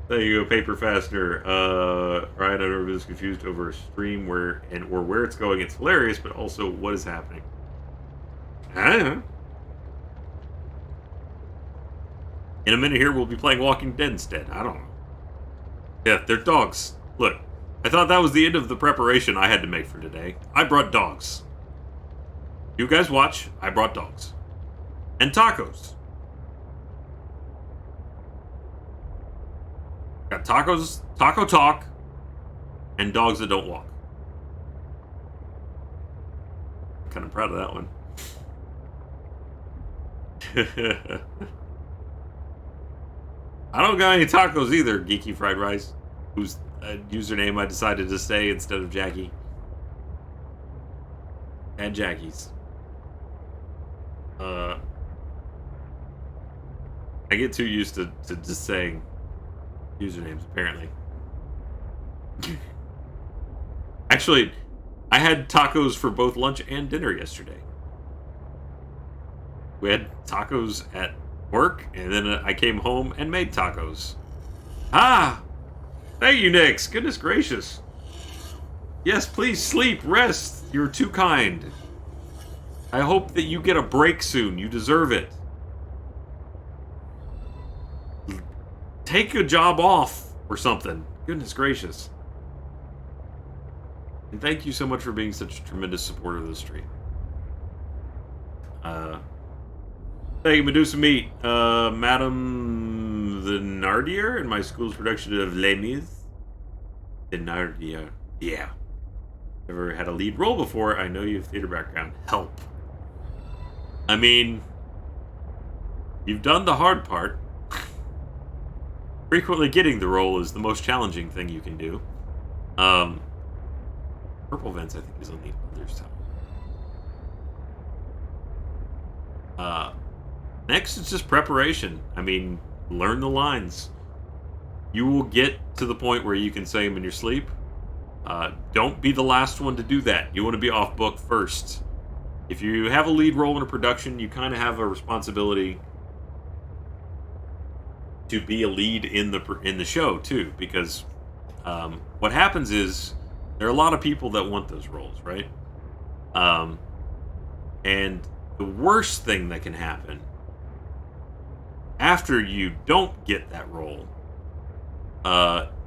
There you go, Paper Fastener. Ryan, I never was confused over a stream or where it's going. It's hilarious, but also what is happening. I don't know. In a minute here, we'll be playing Walking Dead instead. I don't know. Yeah, they're dogs. Look, I thought that was the end of the preparation I had to make for today. I brought dogs. You guys watch. I brought dogs. And tacos. Got got tacos, taco talk, and dogs that don't walk. I'm kind of proud of that one. I don't got any tacos either, Geeky Fried Rice, whose username I decided to say instead of Jackie. And Jackie's. I get too used to just saying usernames, apparently. Actually, I had tacos for both lunch and dinner yesterday. We had tacos at work, and then I came home and made tacos. Ah! Thank you, Nix. Goodness gracious. Yes, please sleep, rest. You're too kind. I hope that you get a break soon. You deserve it. Take a job off or something. Goodness gracious. And thank you so much for being such a tremendous supporter of the stream. Thank you, Medusa Meat. Madame Thenardier in my school's production of Les Mis. Thenardier. Yeah. Never had a lead role before. I know you have theater background. Help. I mean, you've done the hard part. Frequently getting the role is the most challenging thing you can do. Purple Vents, I think, is on the other side. Next is just preparation. I mean, learn the lines. You will get to the point where you can say them in your sleep. Don't be the last one to do that. You want to be off book first. If you have a lead role in a production, you kind of have a responsibility to be a lead in the show too, because what happens is there are a lot of people that want those roles, right? And the worst thing that can happen after you don't get that role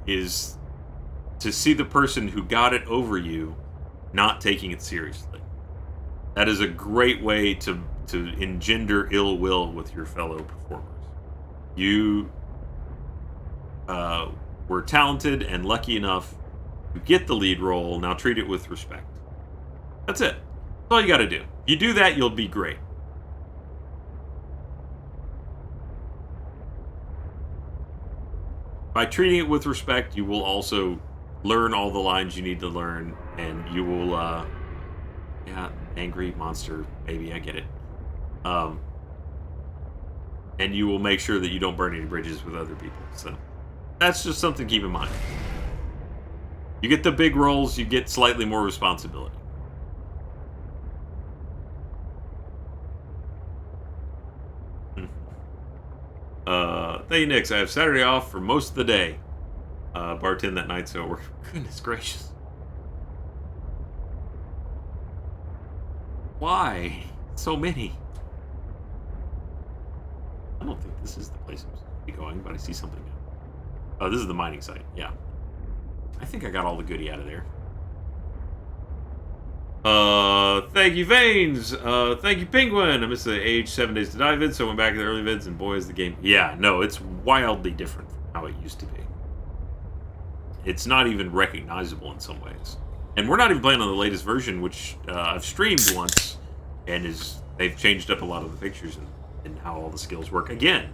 is to see the person who got it over you not taking it seriously. That is a great way to engender ill will with your fellow performers. You were talented and lucky enough to get the lead role. Now treat it with respect. That's it. That's all you got to do. If you do that, you'll be great. By treating it with respect, you will also learn all the lines you need to learn, and you will, yeah, angry monster, baby, I get it. And you will make sure that you don't burn any bridges with other people. So that's just something to keep in mind. You get the big roles, you get slightly more responsibility. Thank you, Nix. I have Saturday off for most of the day. Bartend that night, so it worked. Goodness gracious. Why? So many. I don't think this is the place I'm supposed to be going, but I see something now. Oh, this is the mining site. Yeah. I think I got all the goodie out of there. Thank you, Veins. Thank you, Penguin. I missed the age 7 days to die vid, so I went back to the early vids, and boy, is the game. Yeah, no, it's wildly different from how it used to be. It's not even recognizable in some ways. And we're not even playing on the latest version, which I've streamed once, and they've changed up a lot of the pictures and how all the skills work again.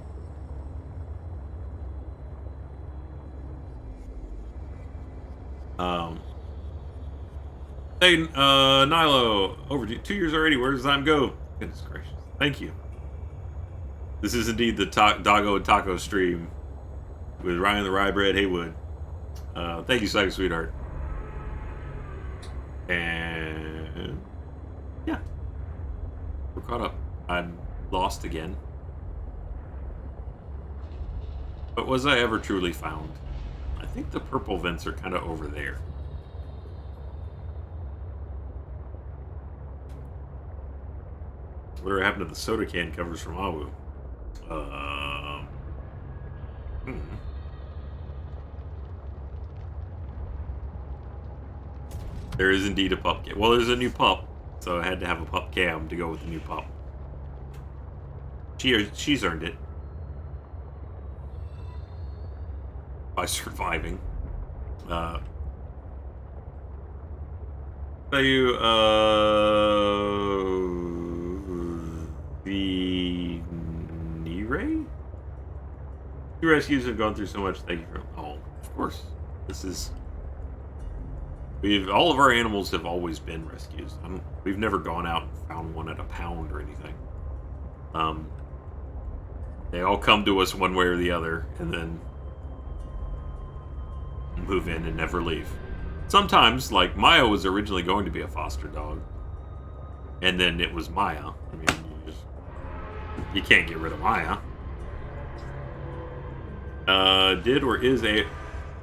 Hey, Nilo, over 2 years already. Where does time go? Goodness gracious. Thank you. This is indeed the Doggo and Taco stream with Ryan the Rye Bread Haywood. Thank you, Psycho Sweetheart. And yeah, we're caught up. I'm lost again. But was I ever truly found? I think the purple vents are kind of over there. Whatever happened to the soda can covers from Awu? There is indeed a pup cam. Well, there's a new pup, so I had to have a pup cam to go with the new pup. She's earned it. by surviving. Tell you, the Nire? Two rescues have gone through so much. Thank you for. Oh, of course. This is. All of our animals have always been rescues. We've never gone out and found one at a pound or anything. They all come to us one way or the other, and then move in and never leave. Sometimes, like Maya was originally going to be a foster dog, and then it was Maya. I mean, you can't get rid of Maya.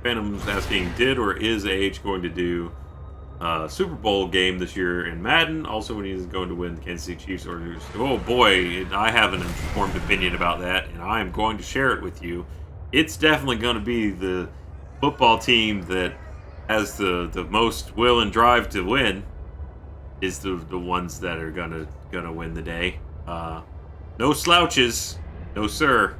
Phantom's asking, did or is AH going to do a Super Bowl game this year in Madden? Also, when he's going to win the Kansas City Chiefs or oh boy, I have an informed opinion about that, and I am going to share it with you. It's definitely going to be the football team that has the most will and drive to win is the ones that are gonna win the day. No slouches, no sir.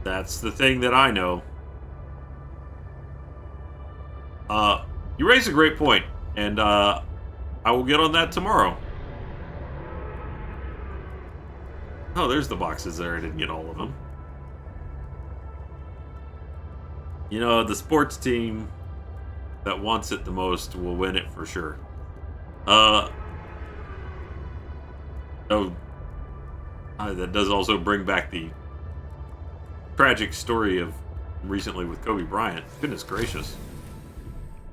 That's the thing that I know. You raise a great point, and I will get on that tomorrow. Oh, there's the boxes there. I didn't get all of them. You know, the sports team that wants it the most will win it for sure. That does also bring back the tragic story of recently with Kobe Bryant. Goodness gracious.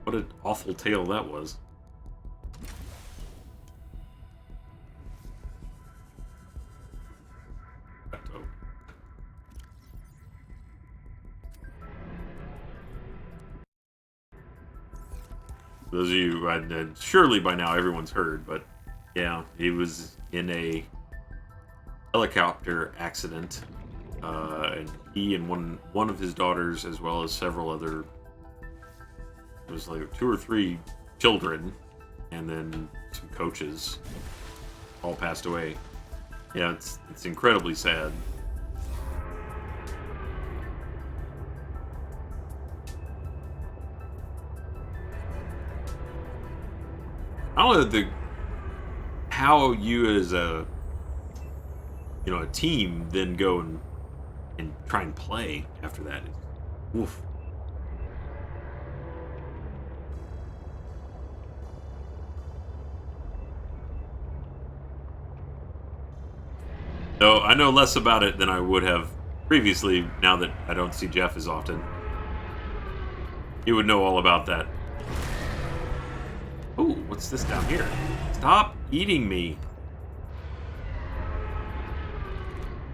What an awful tale that was. Those of you, surely by now everyone's heard, but yeah, he was in a helicopter accident, and he and one of his daughters, as well as several other, it was like 2 or 3 children, and then some coaches, all passed away. Yeah, it's incredibly sad. I don't know how you as a team then go and try and play after that. Oof. So I know less about it than I would have previously, now that I don't see Jeff as often. He would know all about that. Oh, what's this down here? Stop eating me.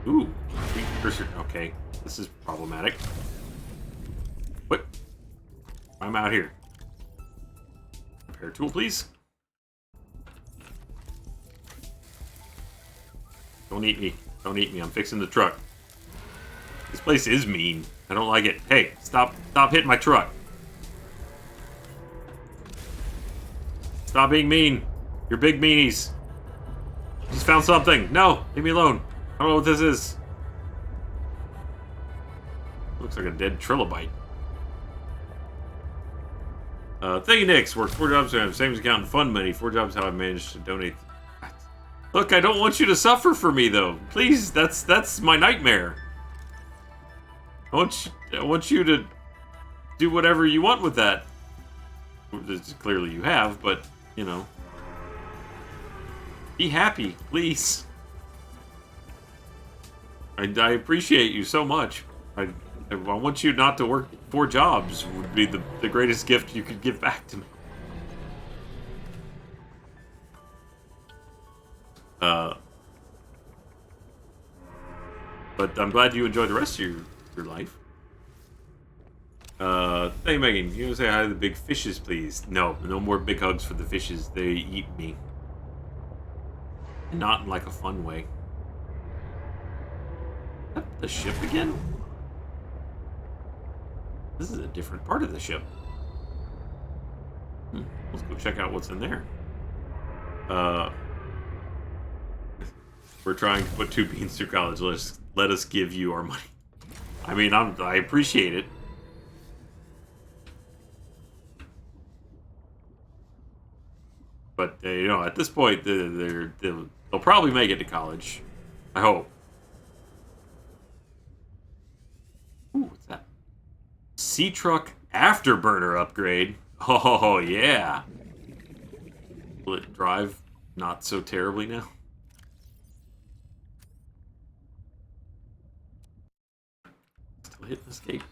Ooh, precursor. Okay, this is problematic. What? I'm out here. Repair tool, please. Don't eat me. Don't eat me. I'm fixing the truck. This place is mean. I don't like it. Hey, stop hitting my truck. Stop being mean. You're big meanies. Just found something. No, leave me alone. I don't know what this is. Looks like a dead trilobite. Thank you, Nix. Worked 4 jobs. I have savings account and fund money. 4 jobs how I managed to donate. Look, I don't want you to suffer for me, though. Please, that's my nightmare. I want you to do whatever you want with that. Clearly you have, but, be happy, please. I appreciate you so much. I want you not to work 4 jobs would be the greatest gift you could give back to me. But I'm glad you enjoyed the rest of your life. Hey Megan, you want to say hi to the big fishes, please? No more big hugs for the fishes. They eat me. Not in like a fun way. Is that the ship again? This is a different part of the ship. Let's go check out what's in there. We're trying to put 2 beans through college. let us give you our money. I mean, I appreciate it. But, you know, at this point, they'll probably make it to college. I hope. Ooh, what's that? Sea Truck Afterburner upgrade. Oh, yeah. Will it drive not so terribly now? Still hitting escape.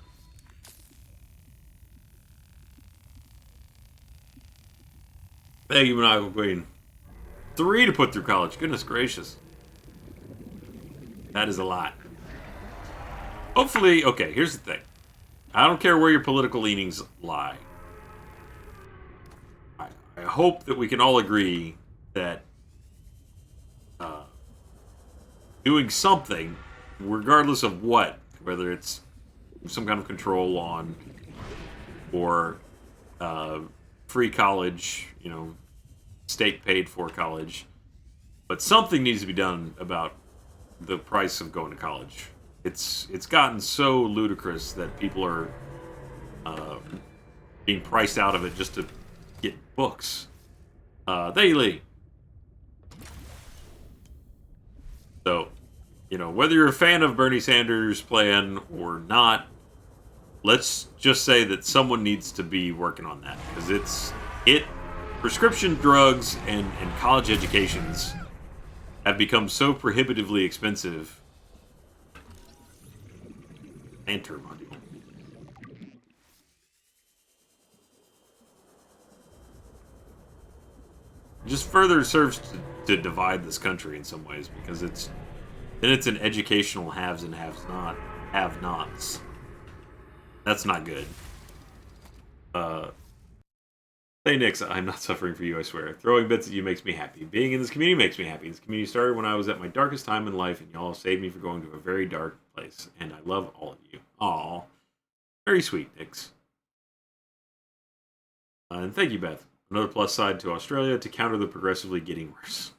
Thank you, Maniacal Queen. 3 to put through college. Goodness gracious. That is a lot. Hopefully, okay, here's the thing. I don't care where your political leanings lie. I hope that we can all agree that doing something, regardless of what, whether it's some kind of control on or free college, you know, state paid for college, but something needs to be done about the price of going to college. It's gotten so ludicrous that people are being priced out of it just to get books. Daily. So, you know, whether you're a fan of Bernie Sanders' plan or not, let's just say that someone needs to be working on that, because prescription drugs and college educations have become so prohibitively expensive. Enter module. Just further serves to divide this country in some ways, because it's an educational haves and have-nots. That's not good. Hey Nix, I'm not suffering for you, I swear. Throwing bits at you makes me happy. Being in this community makes me happy. This community started when I was at my darkest time in life, and y'all saved me from going to a very dark place. And I love all of you. Aw. Very sweet, Nix. And thank you, Beth. Another plus side to Australia to counter the progressively getting worse.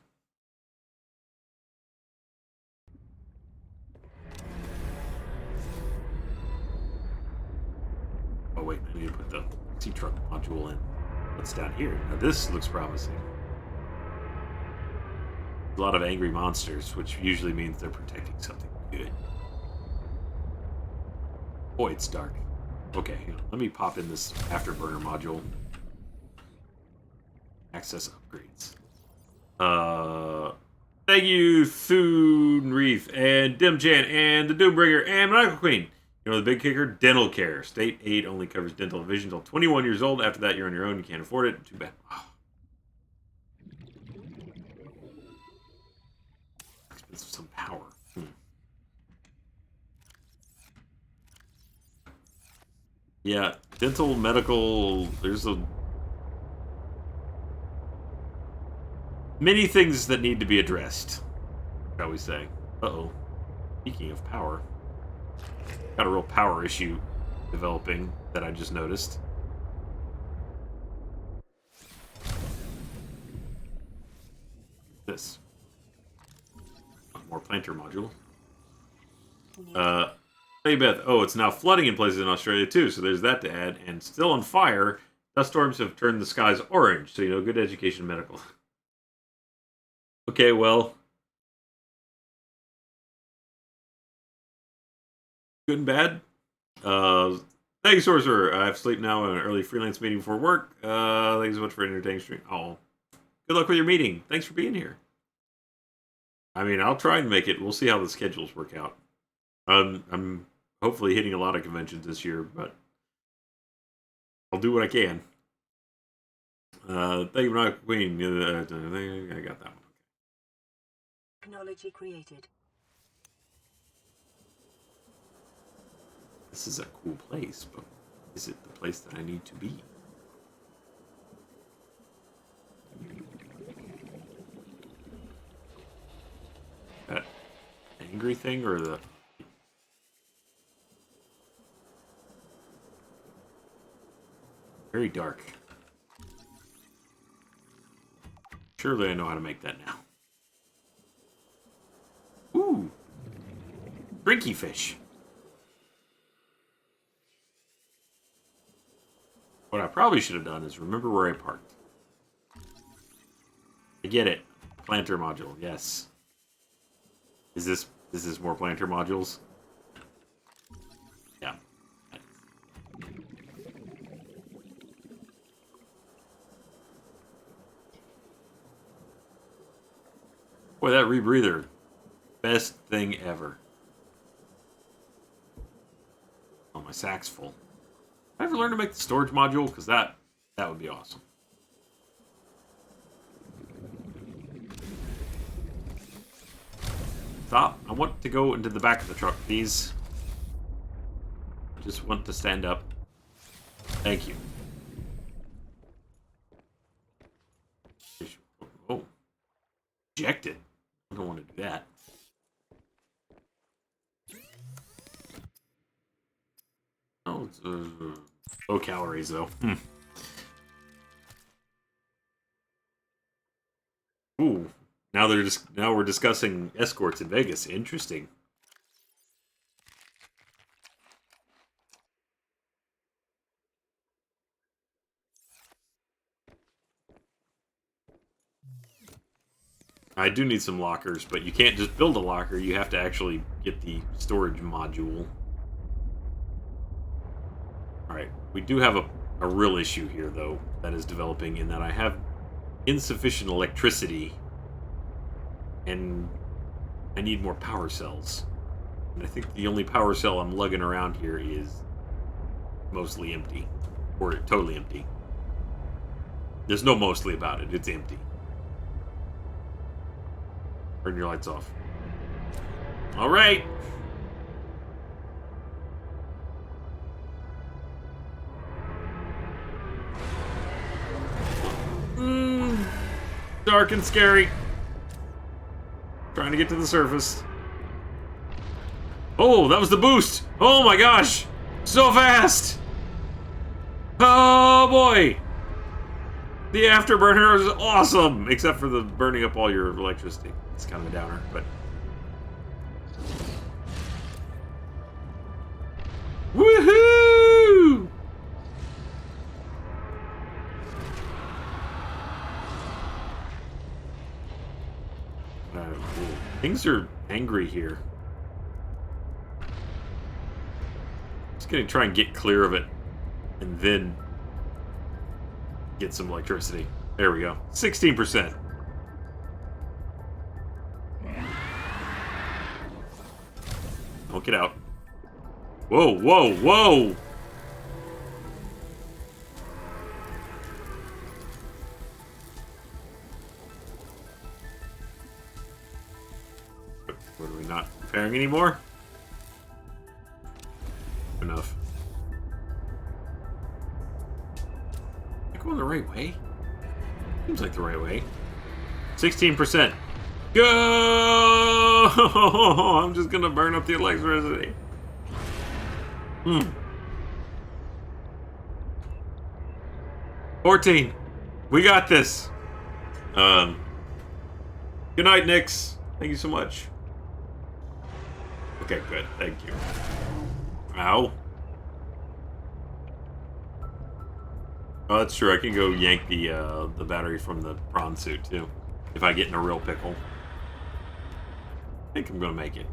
Oh wait, I need to put the sea truck module in. What's down here? Now this looks promising. A lot of angry monsters, which usually means they're protecting something good. Boy, it's dark. Okay, let me pop in this afterburner module. Access upgrades. Thank you, Thune Reef and Dimjan and the Doombringer and Michael Queen. You know the big kicker? Dental care. State aid only covers dental and vision until 21 years old. After that, you're on your own. You can't afford it. Too bad. Oh. Expensive some power. Yeah, dental, medical, there's many things that need to be addressed, shall we say. Uh-oh. Speaking of power, got a real power issue developing that I just noticed. This. More planter module. Hey Beth, oh, it's now flooding in places in Australia too, so there's that to add. And still on fire, dust storms have turned the skies orange, so you know, good education medical. Okay, well. Good and bad. Thank you, Sorcerer. I have sleep now and an early freelance meeting before work. Thank you so much for an entertaining stream. Oh, good luck with your meeting. Thanks for being here. I mean, I'll try and make it. We'll see how the schedules work out. I'm hopefully hitting a lot of conventions this year, but I'll do what I can. Thank you, Michael Queen. I got that one. Technology created. This is a cool place, but is it the place that I need to be? That angry thing or the... Very dark. Surely I know how to make that now. Ooh. Drinky fish. What I probably should have done is remember where I parked. I get it. Planter module, yes. Is this more planter modules? Yeah. Boy, that rebreather. Best thing ever. Oh, my sack's full. I ever learn to make the storage module? Because that would be awesome. Stop. I want to go into the back of the truck, please. I just want to stand up. Thank you. Oh. Ejected. I don't want to do that. Oh, it's low calories though. Ooh, now we're discussing escorts in Vegas. Interesting. I do need some lockers, but you can't just build a locker. You have to actually get the storage module. Alright, we do have a real issue here, though, that is developing in that I have insufficient electricity and I need more power cells. And I think the only power cell I'm lugging around here is mostly empty. Or totally empty. There's no mostly about it, it's empty. Turn your lights off. Alright! Dark and scary. Trying to get to the surface. Oh, that was the boost! Oh my gosh! So fast! Oh boy! The afterburner is awesome! Except for the burning up all your electricity. It's kind of a downer, but... Woohoo! Things are angry here. Just gonna try and get clear of it, and then get some electricity. There we go. 16%. Don't get out. Whoa, whoa, whoa! What are we not repairing anymore? Enough. Am I going the right way? Seems like the right way. 16%. Go! I'm just gonna burn up the electricity. 14. We got this. Good night, Nix. Thank you so much. Okay, good. Thank you. Ow. Oh, that's true. I can go yank the battery from the prawn suit too, if I get in a real pickle. I think I'm gonna make it.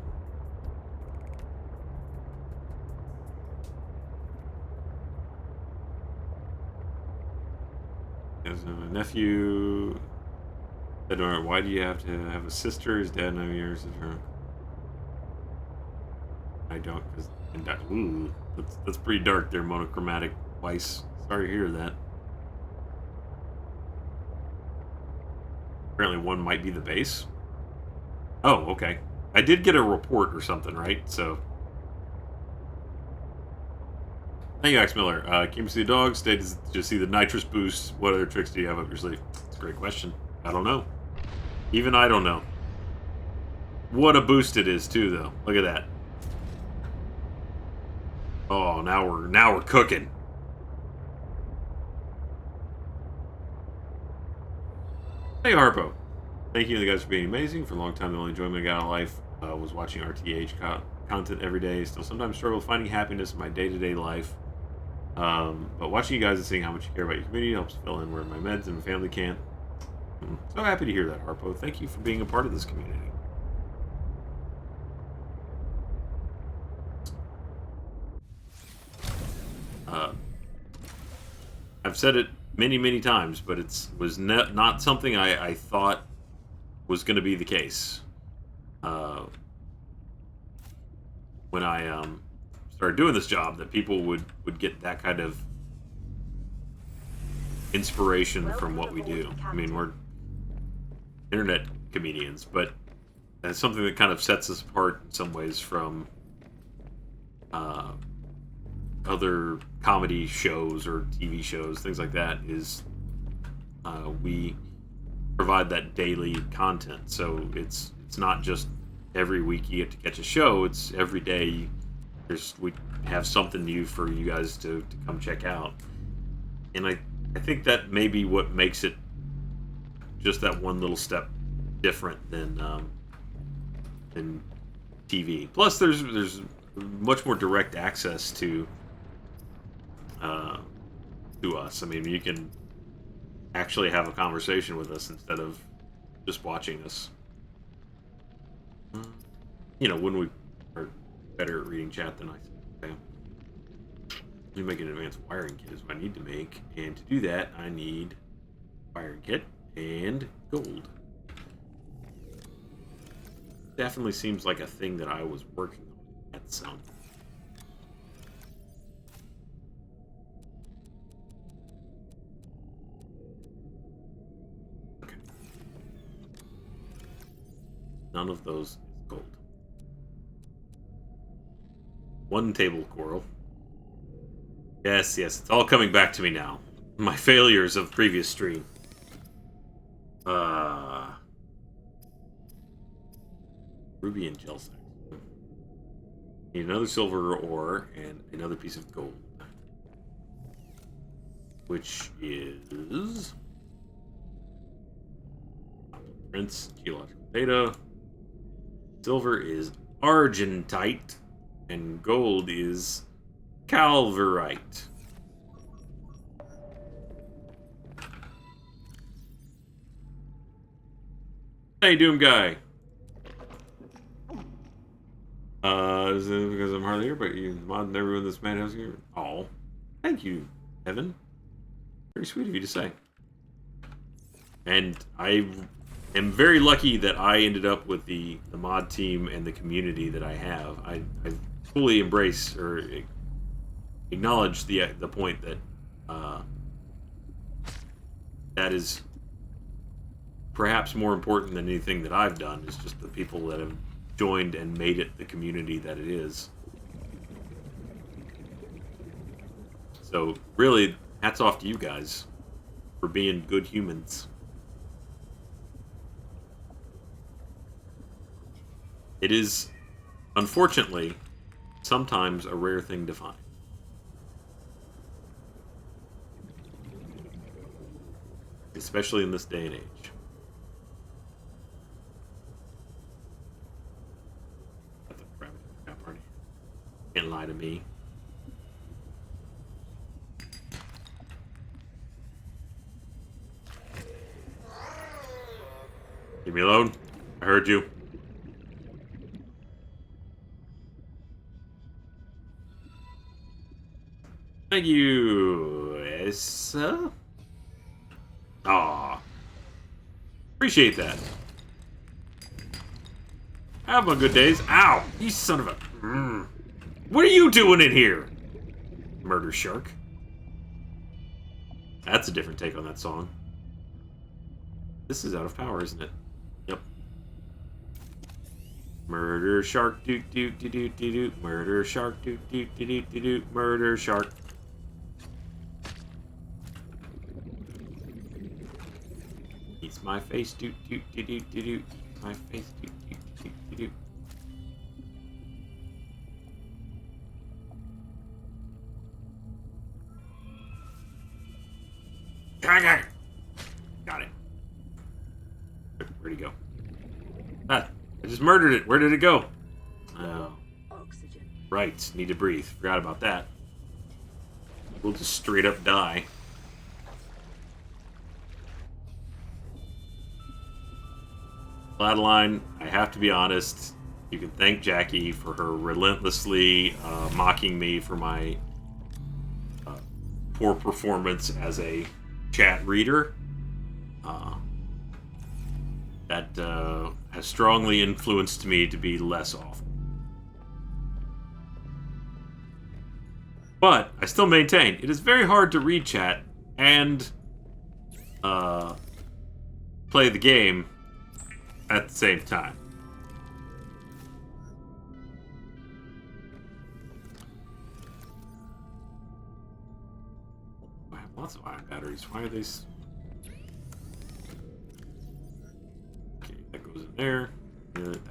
As a nephew, said, why do you have to have a sister? His dad never years of her. I don't, because ooh, that's pretty dark there, monochromatic Weiss. Sorry to hear that. Apparently one might be the base. Oh, okay. I did get a report or something, right? So. Thank you, Axe Miller. Came to see the dog, stayed to see the nitrous boost. What other tricks do you have up your sleeve? It's a great question. I don't know. Even I don't know. What a boost it is, too, though. Look at that. Oh, now we're cooking. Hey, Harpo. Thank you, the guys, for being amazing. For a long time, the only enjoyment I got out of life was watching RTH content every day. Still sometimes struggle finding happiness in my day-to-day life. But watching you guys and seeing how much you care about your community helps fill in where my meds and my family can't. So happy to hear that, Harpo. Thank you for being a part of this community. I've said it many, many times, but it was not something I thought was going to be the case. When I started doing this job, that people would get that kind of inspiration from what we do. I mean, we're internet comedians, but that's something that kind of sets us apart in some ways from other comedy shows or TV shows, things like that, is we provide that daily content. So it's not just every week you get to catch a show, it's every day we have something new for you guys to come check out. And I think that may be what makes it just that one little step different than TV. Plus there's much more direct access to us. I mean, you can actually have a conversation with us instead of just watching us. You know, when we are better at reading chat than I think. Let me make an advanced wiring kit is what I need to make, and to do that I need wiring kit and gold. Definitely seems like a thing that I was working on at some. Okay. None of those is gold. One table coral. Yes, it's all coming back to me now. My failures of previous stream. Ruby and gel sack. Need another silver ore and another piece of gold. Which is prints, geological data. Silver is argentite, and gold is calverite. Hey, Doom Guy. Is it because I'm hardly here, but you modded everyone this madhouse here? Oh, thank you, Evan. Very sweet of you to say. And I am very lucky that I ended up with the mod team and the community that I have. I fully embrace or acknowledge the point that that is perhaps more important than anything that I've done, is just the people that have joined and made it the community that it is. So really, hats off to you guys for being good humans. It is, unfortunately, sometimes a rare thing to find. Especially in this day and age. Can't lie to me. Leave me alone. I heard you. Thank you, Essa. Aw. Appreciate that. Have my good days. Ow! You son of a... What are you doing in here? Murder Shark. That's a different take on that song. This is out of power, isn't it? Yep. Murder Shark, doot doot doot doot doot doot. Murder Shark, doot doot doot doot doot doot. Murder Shark. Eats my face, doot doot doot doot doot doot. Eats my face, doot doot doot doot doot. Got it. Where'd he go? Ah, I just murdered it. Where did it go? Oh. Right, need to breathe. Forgot about that. We'll just straight up die. Flatline, I have to be honest. You can thank Jackie for her relentlessly mocking me for my poor performance as a chat reader. That has strongly influenced me to be less awful. But I still maintain it is very hard to read chat and play the game at the same time. I have lots of ion batteries. Why are these? Okay, that goes in there. That goes in.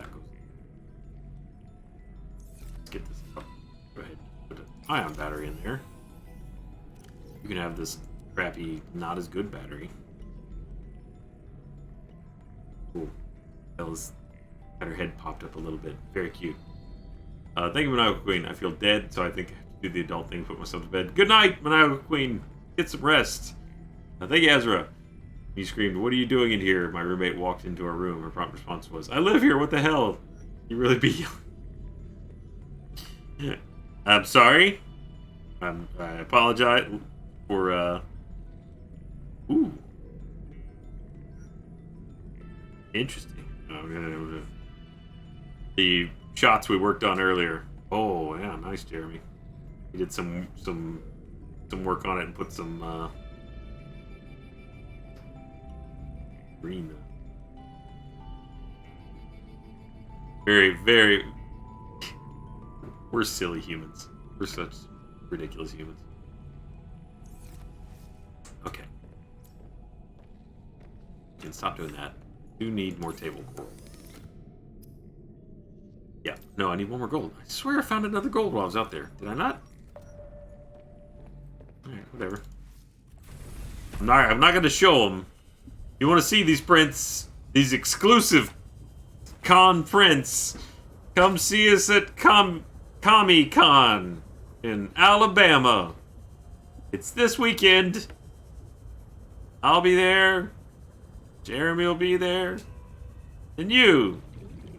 Let's get this up. Go ahead. Put an ion battery in there. You can have this crappy, not as good battery. Cool. Bella's got her head popped up a little bit. Very cute. Thank you, Maniacal Queen. I feel dead, so I think I have to do the adult thing, put myself to bed. Good night, Maniacal Queen. Get some rest. Thank you, Ezra. He screamed, "What are you doing in here?" My roommate walked into our room. Her prompt response was, "I live here. What the hell? You really be..." I'm sorry. I apologize for, Ooh. Interesting. The shots we worked on earlier. Oh, yeah, nice, Jeremy. He did some work on it and put some, green. Very, very... We're silly humans. We're such ridiculous humans. Okay. And stop doing that. Do need more table coral. Yeah. No, I need one more gold. I swear I found another gold while I was out there. Did I not? Alright, whatever. I'm not going to show them. You want to see these prints, these exclusive con prints, come see us at Comic-Con in Alabama. It's this weekend. I'll be there. Jeremy will be there. And you.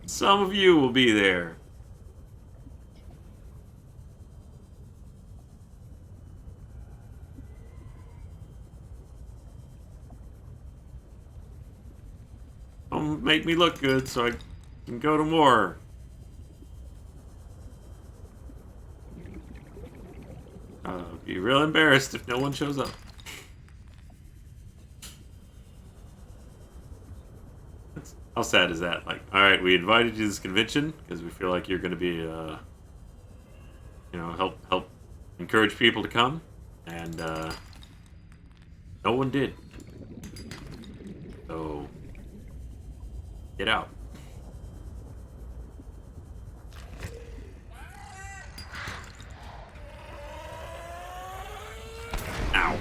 Some of you will be there. Don't make me look good so I can go to more. Be real embarrassed if no one shows up. How sad is that? Like, alright, we invited you to this convention because we feel like you're going to be, you know, help encourage people to come. And, no one did. So, get out. Ow.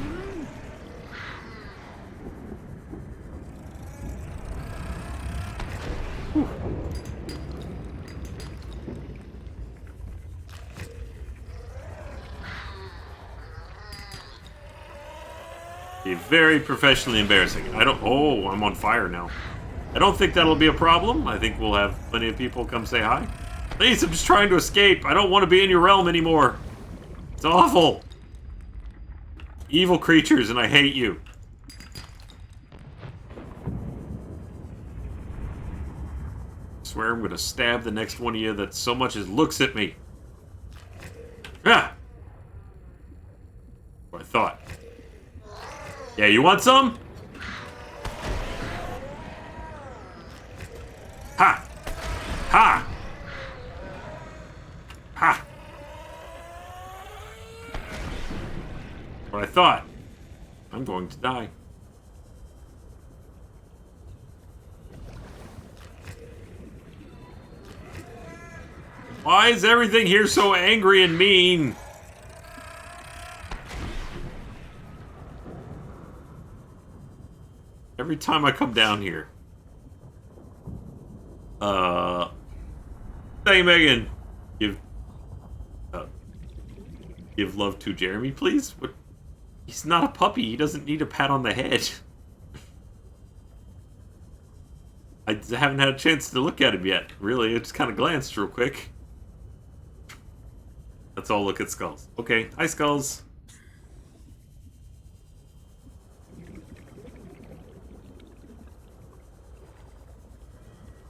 Be very professionally embarrassing. Oh, I'm on fire now. I don't think that'll be a problem. I think we'll have plenty of people come say hi. Please, I'm just trying to escape. I don't want to be in your realm anymore. It's awful. Evil creatures, and I hate you. I swear I'm going to stab the next one of you that so much as looks at me. Ah! What I thought. Yeah, you want some? Ha! Ha! Ha! What I thought. I'm going to die. Why is everything here so angry and mean? Every time I come down here. Hey, Megan. Give love to Jeremy, please? What? He's not a puppy. He doesn't need a pat on the head. I haven't had a chance to look at him yet, really. I just kind of glanced real quick. Let's all look at Skulls. Okay, hi, Skulls.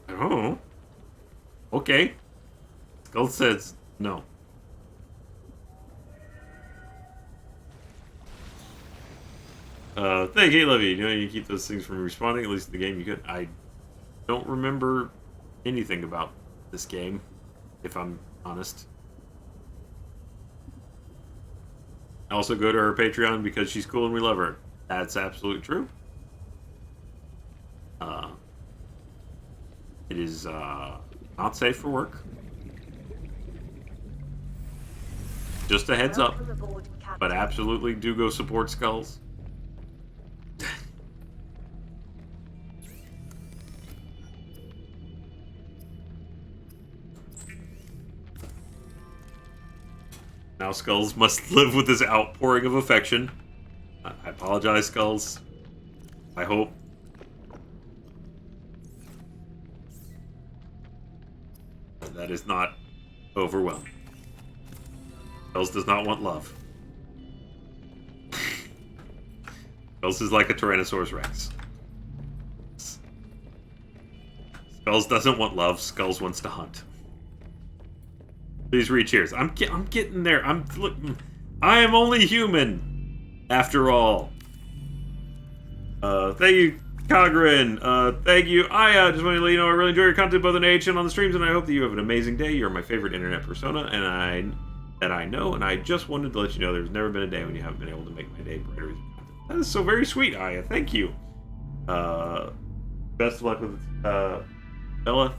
Oh. Okay. Skulls says no. Thank you, love you. You know you keep those things from respawning. At least in the game you could. I don't remember anything about this game, if I'm honest. I also go to her Patreon because she's cool and we love her. That's absolutely true. It is not safe for work. Just a heads up. Welcome aboard, But Captain. absolutely do go support Skulls. Now Skulls must live with this outpouring of affection. I apologize, Skulls. I hope. That is not overwhelming. Skulls does not want love. Skulls is like a Tyrannosaurus Rex. Skulls doesn't want love. Skulls wants to hunt. Please read cheers. I'm getting there. I am only human, after all. Thank you, Cogrin. Thank you. I just want to let you know I really enjoy your content both on AH and on the streams, and I hope that you have an amazing day. You're my favorite internet persona, and I know, and I just wanted to let you know there's never been a day when you haven't been able to make my day brighter. That is so very sweet, Aya. Thank you. Best of luck with Bella.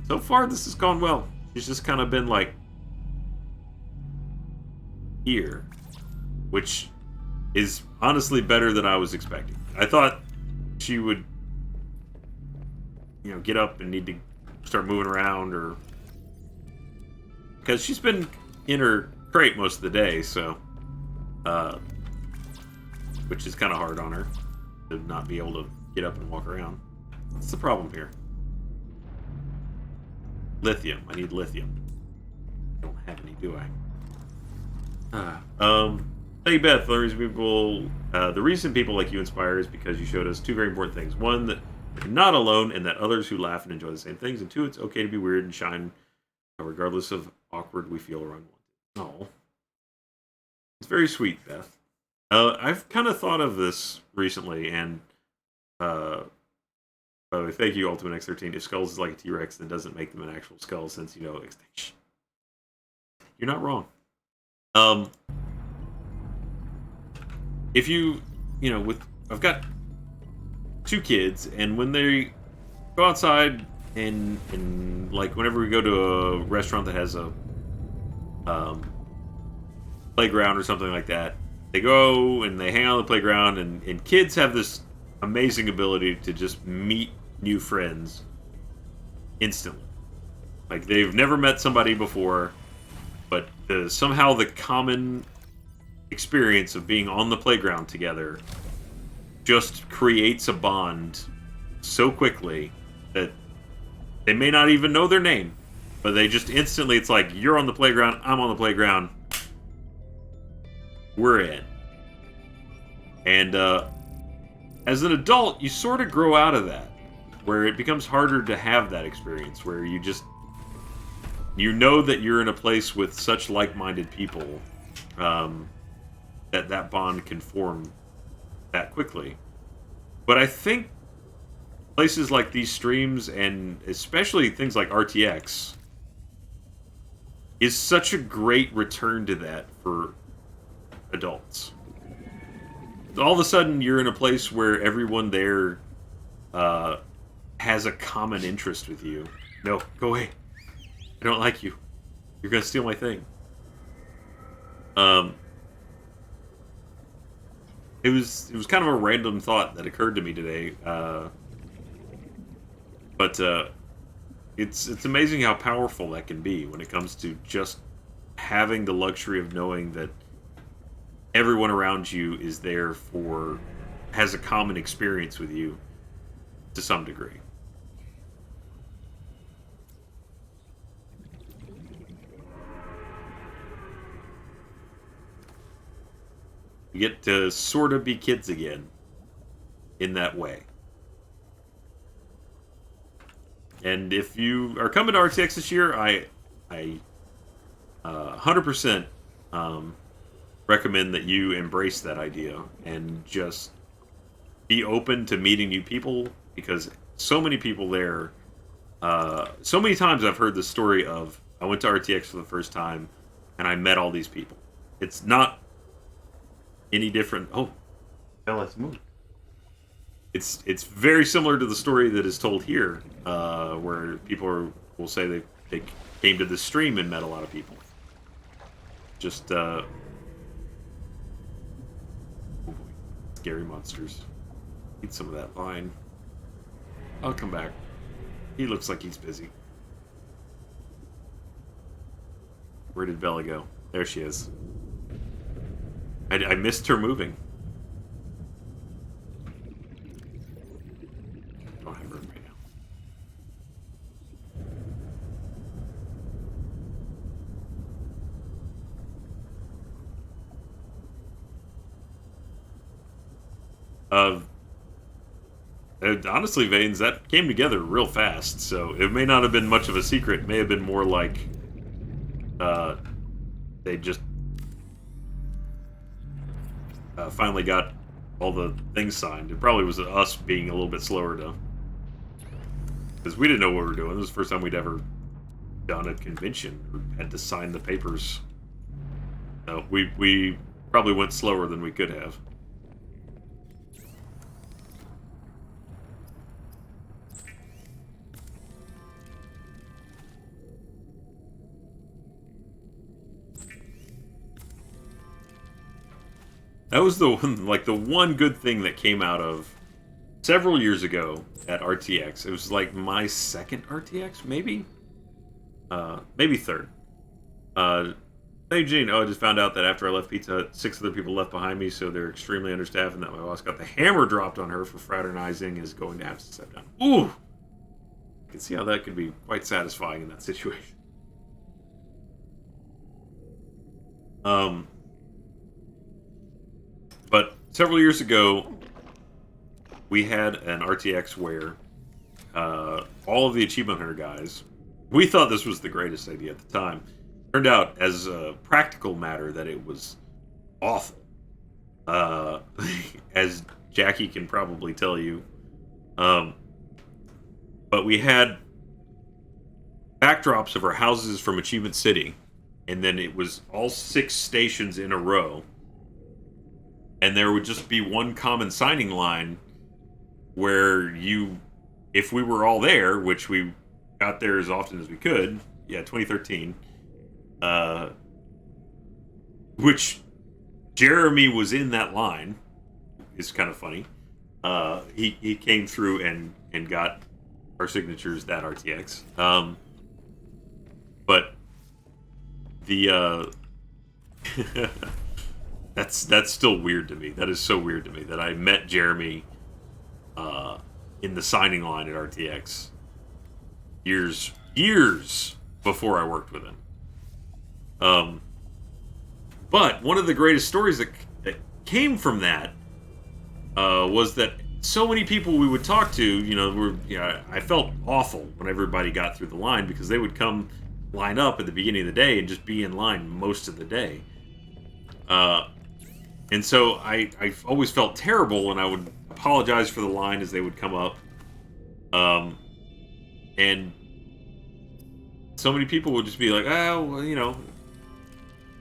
So far, this has gone well. She's just kind of been like here, which is honestly better than I was expecting. I thought she would, get up and need to start moving around, or because she's been in her crate most of the day, so which is kind of hard on her to not be able to get up and walk around. What's the problem here? Lithium. I need lithium. I don't have any, do I? Hey Beth, the reason people like you inspire is because you showed us two very important things. One, that you're not alone, and that others who laugh and enjoy the same things. And two, it's okay to be weird and shine, regardless of awkward we feel or unwanted. Oh, it's very sweet, Beth. I've kind of thought of this recently, and by the way, thank you, Ultimate X13. If Skulls is like a T-Rex, then doesn't make them an actual skull, since, extinction. You're not wrong. If I've got two kids, and when they go outside and like whenever we go to a restaurant that has a playground or something like that, they go and they hang out on the playground, and kids have this amazing ability to just meet new friends instantly. Like, they've never met somebody before, but somehow the common experience of being on the playground together just creates a bond so quickly that they may not even know their name, but they just instantly, it's like, you're on the playground, I'm on the playground, we're in. And as an adult, you sort of grow out of that, where it becomes harder to have that experience, where you know that you're in a place with such like-minded people, that bond can form that quickly. But I think places like these streams, and especially things like RTX, is such a great return to that for adults. All of a sudden, you're in a place where everyone there has a common interest with you. No, go away. I don't like you. You're gonna steal my thing. It was kind of a random thought that occurred to me today. But it's amazing how powerful that can be when it comes to just having the luxury of knowing that everyone around you is there has a common experience with you to some degree. You get to sort of be kids again in that way. And if you are coming to RTX this year, I 100% recommend that you embrace that idea and just be open to meeting new people, because so many people there. So many times I've heard the story of I went to RTX for the first time and I met all these people. It's not any different. Oh, hell, let's move. It's very similar to the story that is told here, where people will say they came to this stream and met a lot of people. Just scary monsters. Eat some of that vine. I'll come back. He looks like he's busy. Where did Bella go? There she is. I missed her moving. Don't have room right now. Honestly, Veins, that came together real fast, so it may not have been much of a secret. It may have been more like they just finally got all the things signed. It probably was us being a little bit slower to... Because we didn't know what we were doing. This was the first time we'd ever done a convention or had to sign the papers. So we probably went slower than we could have. That was the one good thing that came out of several years ago at RTX. It was like my second RTX, maybe? Maybe third. Hey, Gene. Oh, I just found out that after I left Pizza Hut, 6 other people left behind me, so they're extremely understaffed, and that my boss got the hammer dropped on her for fraternizing, is going to have to step down. Ooh! You can see how that could be quite satisfying in that situation. But several years ago, we had an RTX where all of the Achievement Hunter guys, we thought this was the greatest idea at the time. Turned out, as a practical matter, that it was awful. As Jackie can probably tell you. But we had backdrops of our houses from Achievement City, and then it was all 6 stations in a row. And there would just be one common signing line where if we were all there, which we got there as often as we could, 2013, which Jeremy was in that line, is kind of funny. He came through and got our signatures that RTX. But the That's still weird to me. That is so weird to me that I met Jeremy in the signing line at RTX years before I worked with him. But one of the greatest stories that came from that was that so many people we would talk to, I felt awful when everybody got through the line, because they would come line up at the beginning of the day and just be in line most of the day. And so I always felt terrible when I would apologize for the line as they would come up. And so many people would just be like, oh, well,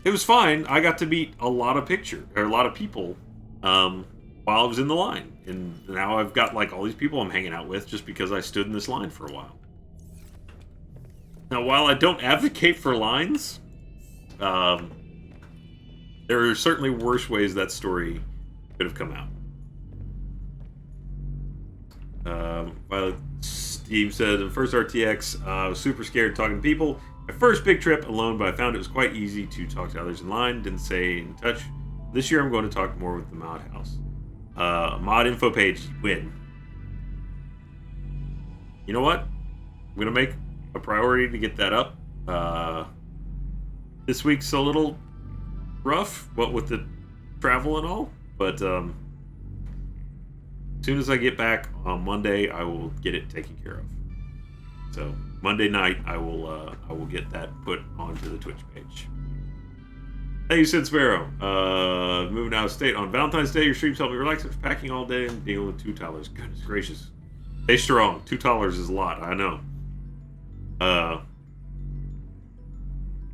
it was fine. I got to meet a lot of people while I was in the line. And now I've got like all these people I'm hanging out with just because I stood in this line for a while. Now, while I don't advocate for lines, there are certainly worse ways that story could have come out. Steve said, in the first RTX, I was super scared talking to people. My first big trip alone, but I found it was quite easy to talk to others in line. Didn't stay in touch. This year I'm going to talk more with the mod house. Mod info page, win. You know what? I'm going to make a priority to get that up. This week's a little rough, what with the travel and all, but as soon as I get back on Monday, I will get it taken care of. So Monday night, I will get that put onto the Twitch page. Hey, Sid Sparrow. Moving out of state on Valentine's Day. Your streams help me relax after packing all day and dealing with $2. Goodness gracious. Stay strong. $2 is a lot. I know.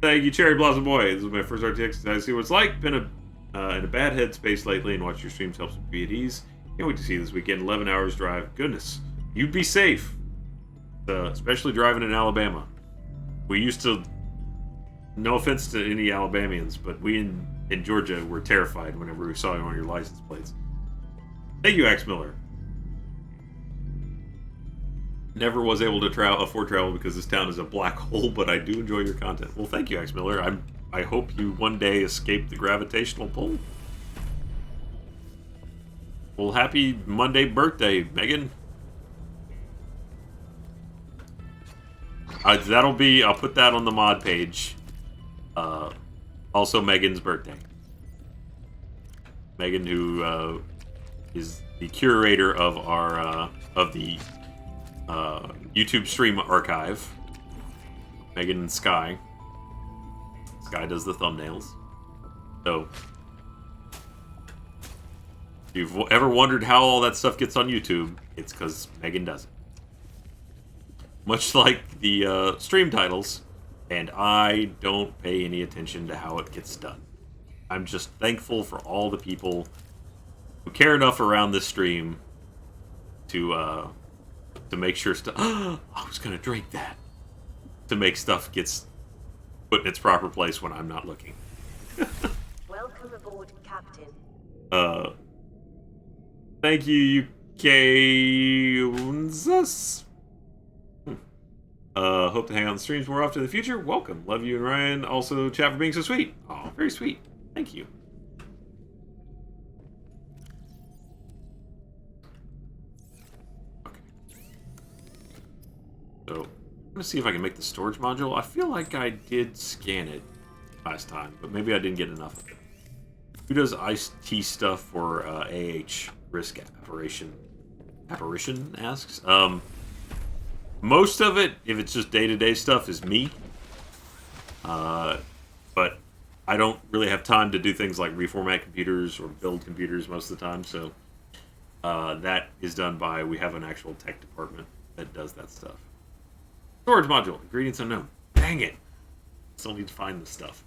Thank you, Cherry Blossom Boy. This is my first RTX. I see what it's like. Been in a bad headspace lately, and watch your streams helps me be at ease. Can't wait to see you this weekend. 11 hours drive. Goodness. You be safe. Especially driving in Alabama. We used to, no offense to any Alabamians, but we in Georgia were terrified whenever we saw you on your license plates. Thank you, Axe Miller. Never was able to afford travel because this town is a black hole, but I do enjoy your content. Well, thank you, Axe Miller. I hope you one day escape the gravitational pull. Well, happy Monday birthday, Megan. I'll put that on the mod page. Also Megan's birthday. Megan, who is the curator of our of the YouTube stream archive. Megan and Sky. Sky does the thumbnails. So, if you've ever wondered how all that stuff gets on YouTube, it's because Megan does it. Much like the stream titles, and I don't pay any attention to how it gets done. I'm just thankful for all the people who care enough around this stream to make sure stuff. I was gonna drink that. To make stuff gets put in its proper place when I'm not looking. Welcome aboard, Captain. Thank you, Kansas. Hope to hang out on the streams more often in the future. Welcome. Love you and Ryan. Also, chat for being so sweet. Oh, very sweet. Thank you. Okay. So, I'm gonna see if I can make the storage module. I feel like I did scan it last time, but maybe I didn't get enough of it. Who does IT stuff for AH? Risk Apparition. Apparition asks. Most of it, if it's just day-to-day stuff, is me. But I don't really have time to do things like reformat computers or build computers most of the time, so that is done by, we have an actual tech department that does that stuff. Storage module, ingredients unknown. Dang it. Still need to find this stuff.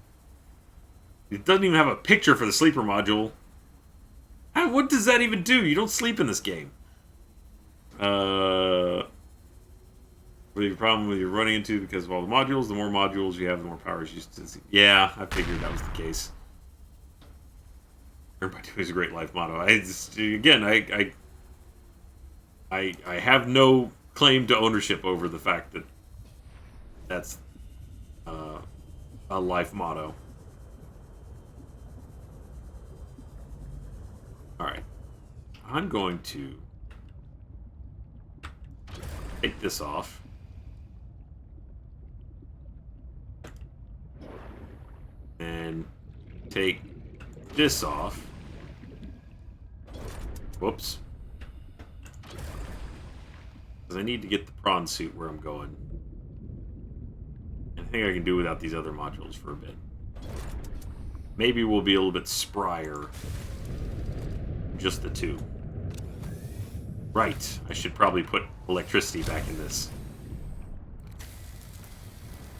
It doesn't even have a picture for the sleeper module. What does that even do? You don't sleep in this game. The problem with you're running into because of all the modules. The more modules you have, the more powers you see. Yeah, I figured that was the case. Everybody is a great life motto. I have no claim to ownership over the fact that that's a life motto. All right, I'm going to take this off. And take this off. Whoops. Because I need to get the prawn suit where I'm going. And I think I can do without these other modules for a bit. Maybe we'll be a little bit sprier. Just the two. Right. I should probably put electricity back in this.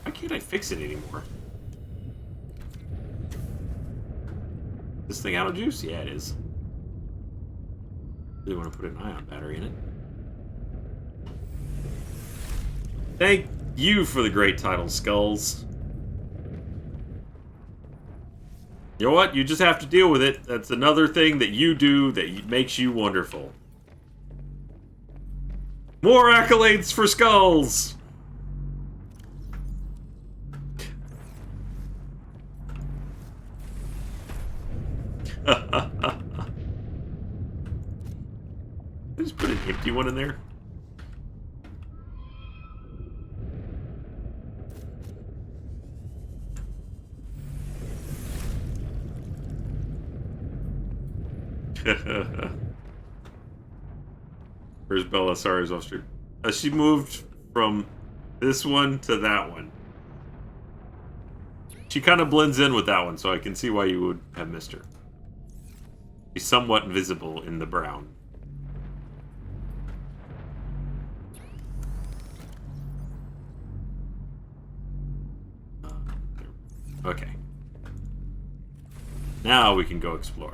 Why can't I fix it anymore? This thing out of juice? Yeah, it is. Really want to put an ion battery in it. Thank you for the great title, Skulls. You know what? You just have to deal with it. That's another thing that you do that makes you wonderful. More accolades for Skulls! Just put an empty one in there. Where's Bella? Sorry, I was off street. She moved from this one to that one. She kind of blends in with that one, so I can see why you would have missed her. She's somewhat invisible in the brown. Okay. Now we can go explore.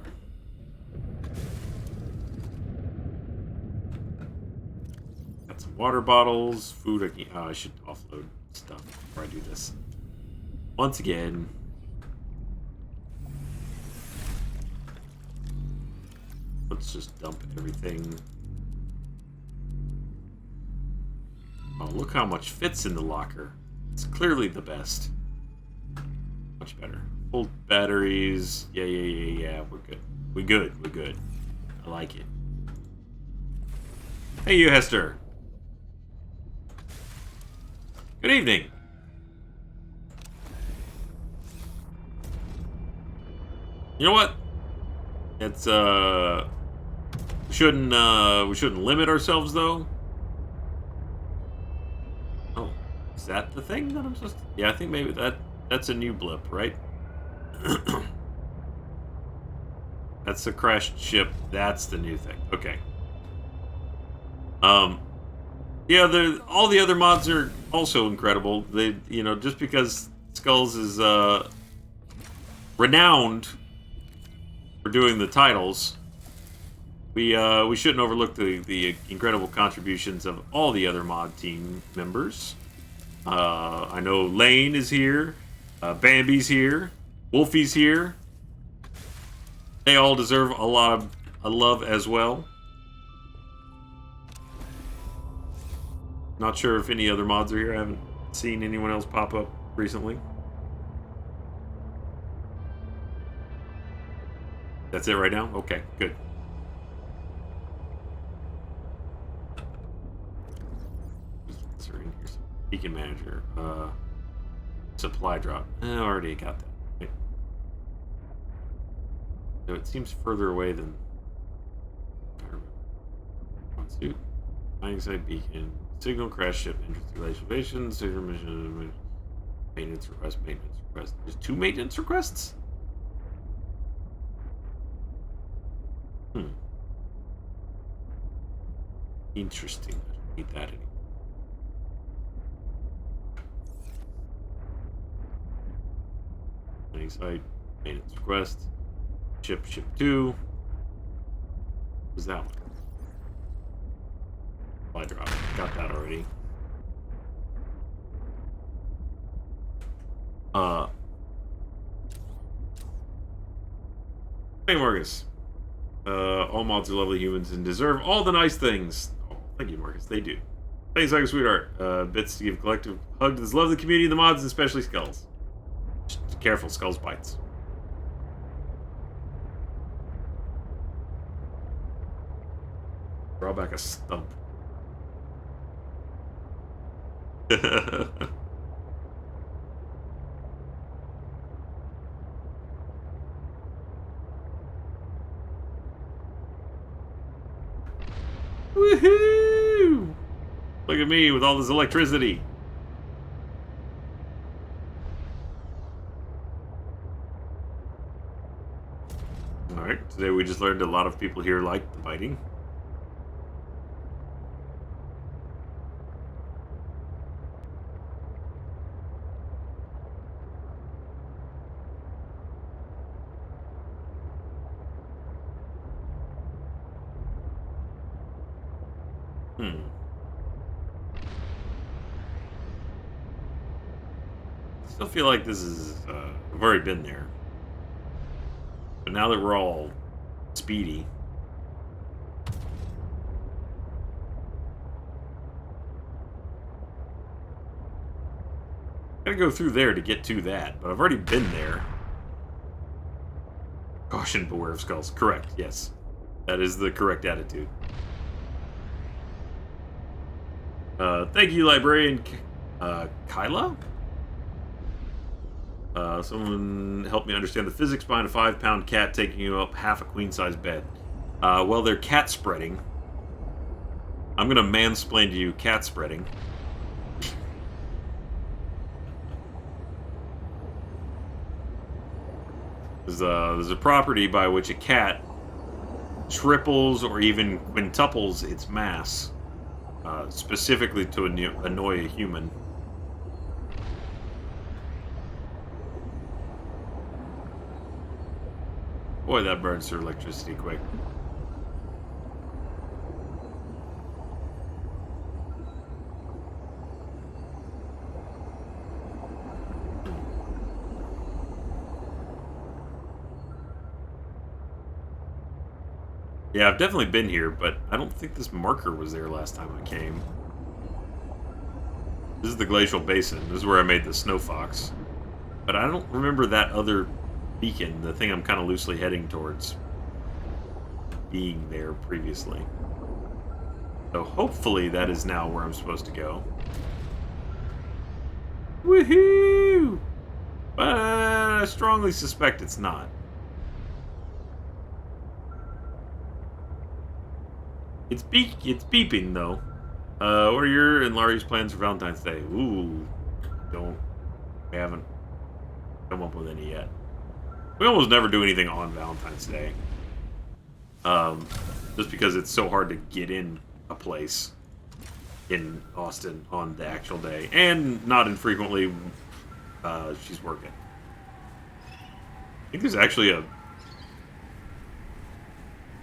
Got some water bottles, food. I should offload stuff before I do this. Once again. Let's just dump everything. Oh, look how much fits in the locker. It's clearly the best. Much better. Full batteries. Yeah. We're good. We're good. I like it. Hey, you, Hester. Good evening. You know what? It's we shouldn't limit ourselves though. Oh, is that the thing that I'm supposed to? Yeah, I think maybe that's a new blip, right? That's the crashed ship. That's the new thing. Okay. Yeah, all the other mods are also incredible. They, just because Skulls is renowned for doing the titles, we shouldn't overlook the incredible contributions of all the other mod team members. I know Lane is here, Bambi's here, Wolfie's here. They all deserve a lot of love as well. Not sure if any other mods are here. I haven't seen anyone else pop up recently. That's it right now? Okay, good. Beacon manager. Supply drop. I already got that. Right. So it seems further away than... Suit. Mining site beacon. Signal crash ship. Entrance to reservation. Signal mission. Maintenance request. Maintenance request. There's 2 maintenance requests? Interesting. I don't need that anymore. Mining site. Maintenance request. Ship 2. Who's that one? Supply drop. Got that already. Hey, Marcus. All mods are lovely humans and deserve all the nice things. Oh, thank you, Marcus. They do. Thanks, like a sweetheart. Bits to give a collective hug to this lovely community, the mods, and especially Skulls. Just careful, Skulls bites. Draw back a stump. Woohoo! Look at me with all this electricity. Alright, today we just learned a lot of people here like the biting. Still feel like this is, I've already been there. But now that we're all speedy. Gotta go through there to get to that, but I've already been there. Caution, beware of skulls. Correct, yes. That is the correct attitude. Thank you, librarian Kyla? Someone helped me understand the physics behind a 5-pound cat taking up half a queen-size bed. Well, they're cat spreading. I'm gonna mansplain to you cat spreading. There's a property by which a cat triples or even quintuples its mass, specifically to annoy a human. Boy, that burns through electricity quick. Yeah, I've definitely been here, but I don't think this marker was there last time I came. This is the glacial basin. This is where I made the snow fox. But I don't remember that other beacon, the thing I'm kind of loosely heading towards, being there previously. So hopefully that is now where I'm supposed to go. Woohoo! But I strongly suspect it's not. It's beeping though. What are your and Laurie's plans for Valentine's Day? Ooh, we haven't come up with any yet. We almost never do anything on Valentine's Day. Just because it's so hard to get in a place in Austin on the actual day, and not infrequently, she's working. I think there's actually a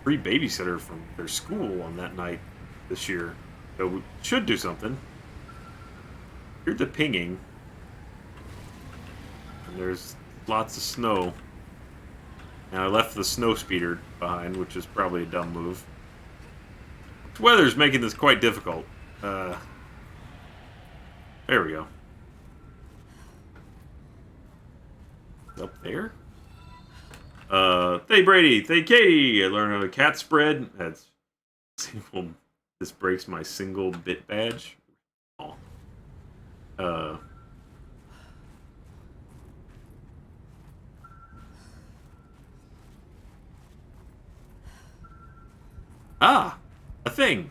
free babysitter from their school on that night this year. So we should do something. Here's the pinging. And there's lots of snow. And I left the snow speeder behind, which is probably a dumb move. The weather's making this quite difficult. There we go. Up there? Thank Brady, thank Katie. I learned how a cat spread. That's single. This breaks my single bit badge. Oh. A thing.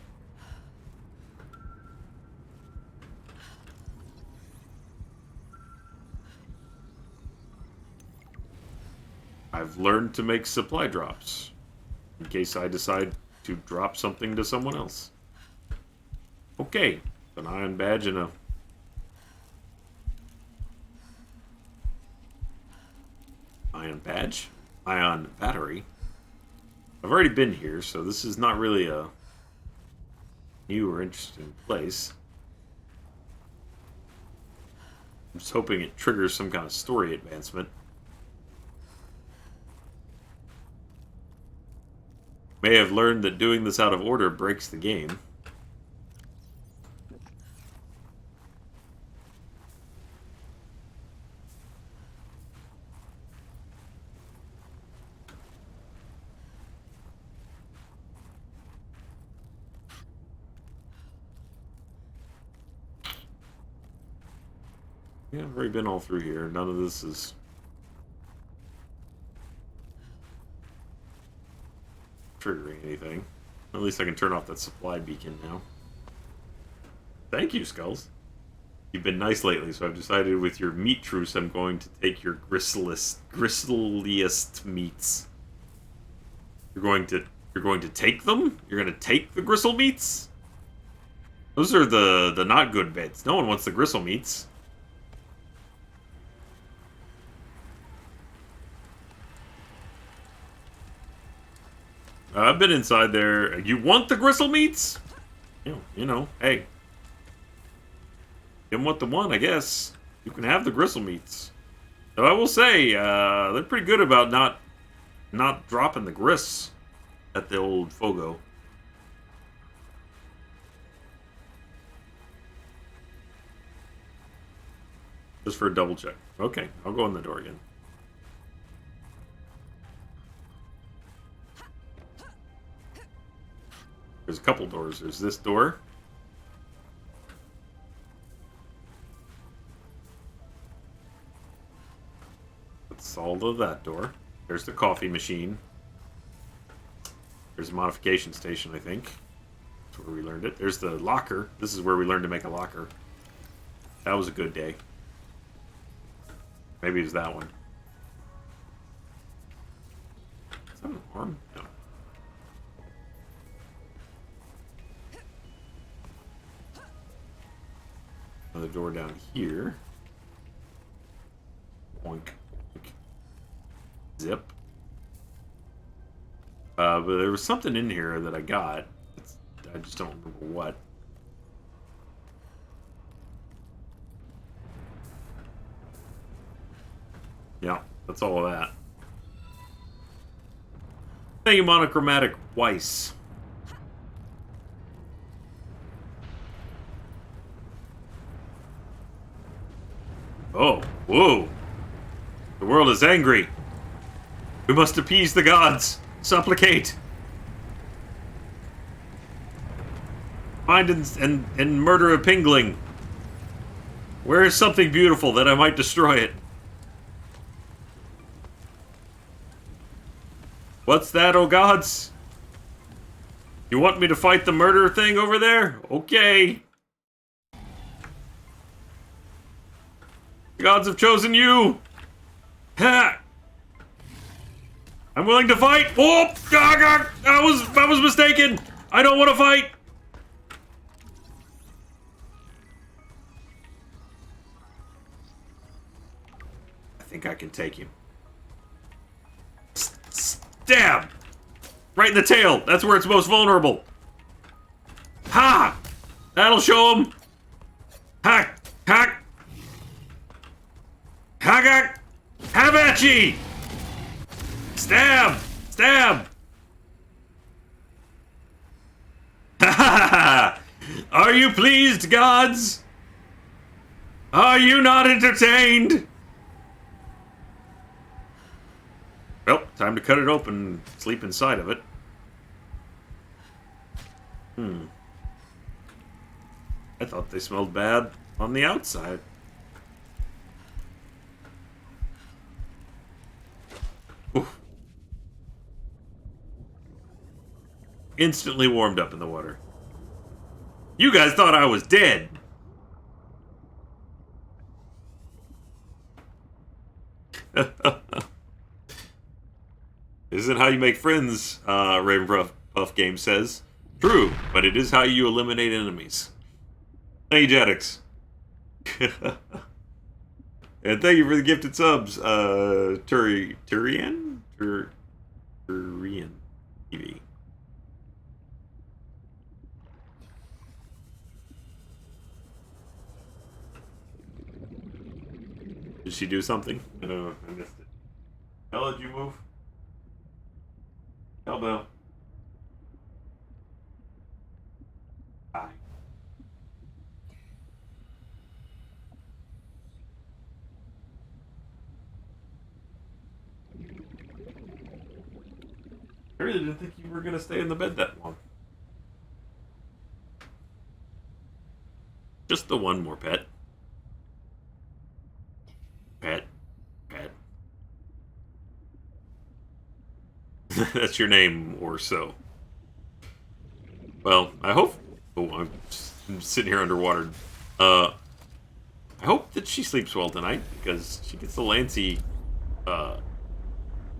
I've learned to make supply drops in case I decide to drop something to someone else. Okay, an ion badge and a ion badge, ion battery. I've already been here, so this is not really a new or interesting place. I'm just hoping it triggers some kind of story advancement. May have learned that doing this out of order breaks the game. Yeah, I've already been all through here. None of this is triggering anything. At least I can turn off that supply beacon now. Thank you, Skulls. You've been nice lately, so I've decided with your meat truce I'm going to take your gristliest meats. You're going to take them? You're going to take the gristle meats? Those are the not good bits. No one wants the gristle meats. I've been inside there. You want the gristle meats? You know, hey. You want the one, I guess. You can have the gristle meats. Though I will say, they're pretty good about not dropping the grist at the old Fogo. Just for a double check. Okay, I'll go in the door again. There's a couple doors. There's this door. Let's solder that door. There's the coffee machine. There's a modification station, I think. That's where we learned it. There's the locker. This is where we learned to make a locker. That was a good day. Maybe it was that one. Is that an arm? No. Another door down here. Boink. Zip. But there was something in here that I got. I just don't remember what. Yeah, that's all of that. Thank you, Monochromatic Weiss. Oh, whoa. The world is angry. We must appease the gods. Supplicate. Find and murder a pingling. Where is something beautiful that I might destroy it? What's that, oh gods? You want me to fight the murder thing over there? Okay. The gods have chosen you. Ha! I'm willing to fight. Oh, I was mistaken. I don't want to fight. I think I can take him. Stab! Right in the tail. That's where it's most vulnerable. Ha! That'll show him. Hack! Hack! Hack! Have at ye! Stab! Stab! Ha ha ha! Are you pleased, gods? Are you not entertained? Well, time to cut it open and sleep inside of it. I thought they smelled bad on the outside. Oof. Instantly warmed up in the water. You guys thought I was dead. Isn't how you make friends, Raven Puff Game says. True, but it is how you eliminate enemies. Thank you, Jetix. And thank you for the gifted subs, Turian TV. Did she do something? No, I missed it. Bella, did you move? Bell. Hi. I really didn't think you were going to stay in the bed that long. Just the one more pet. Pet. That's your name, or so. Well, I hope... Oh, I'm sitting here underwater. I hope that she sleeps well tonight, because she gets a Lancy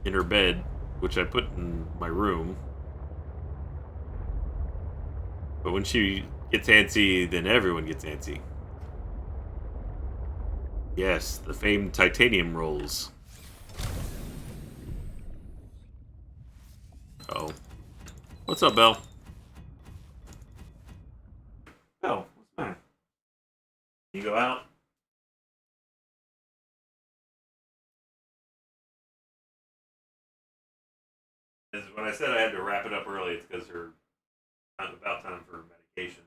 in her bed, which I put in my room. But when she gets antsy, then everyone gets antsy. Yes, the famed titanium rolls. Oh. What's up, Belle? Belle, what's the matter? You go out? When I said I had to wrap it up early, it's because they're about time for medication.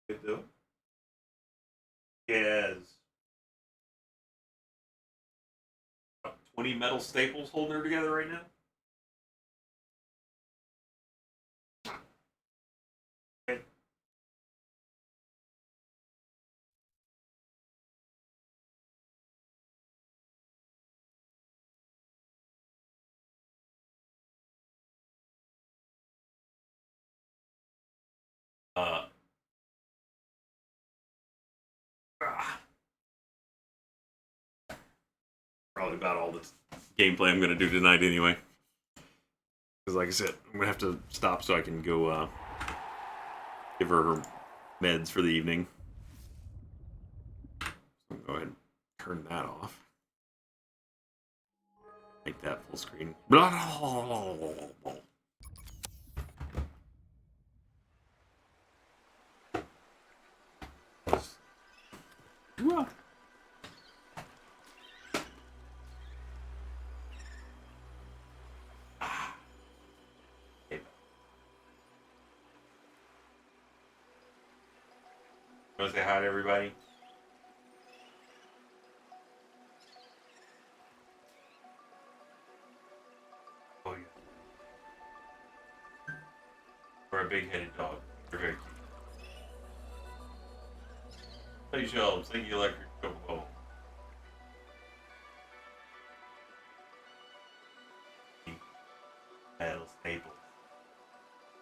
Good though. Yes. 20 metal staples holding her together right now? Okay. Uh, ah, probably about all the gameplay I'm going to do tonight anyway. Because like I said, I'm going to have to stop so I can go give her meds for the evening. So go ahead and turn that off. Make that full screen. Want to say hi to everybody? Oh yeah. Or a big-headed dog. They're very cute. Hey Shelves, thank you, Electric Chocobo. Metal Staples.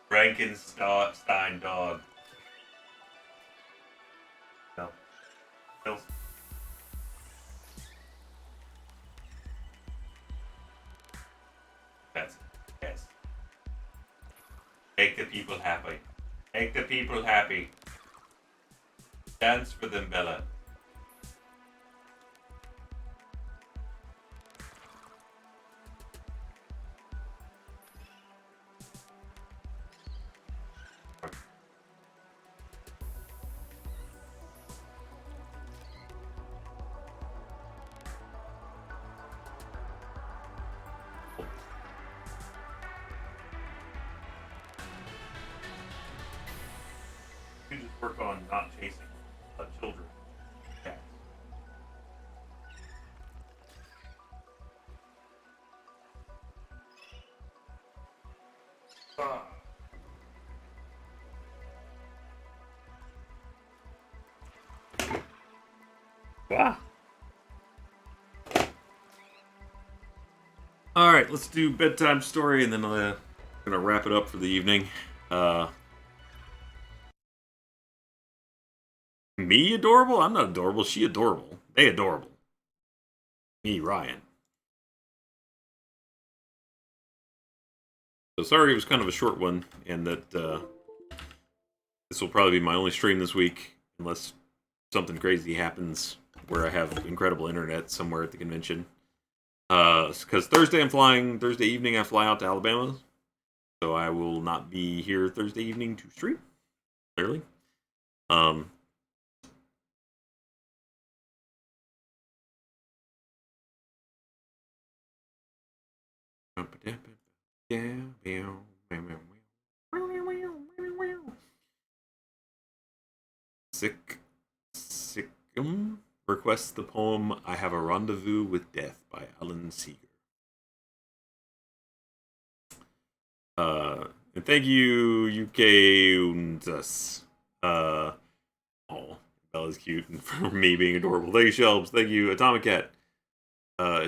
Frankenstein dog. No. No. That's it. Yes. Make the people happy. Make the people happy. Dance for them, Bella. You just work on not chasing children. Cats. Ah. Wow. All right, let's do bedtime story, and then I'm gonna wrap it up for the evening. Me adorable? I'm not adorable. She adorable. They adorable. Me, Ryan. So sorry it was kind of a short one, and that this will probably be my only stream this week, unless something crazy happens where I have incredible internet somewhere at the convention. Because Thursday I'm flying. Thursday evening I fly out to Alabama, so I will not be here Thursday evening to stream. Clearly. Sickum requests the poem I Have a Rendezvous with Death by Alan Seeger. And thank you, UK Untus. Bella's cute, and for me being adorable. Thank you, Shelves. Thank you, Atomic Cat.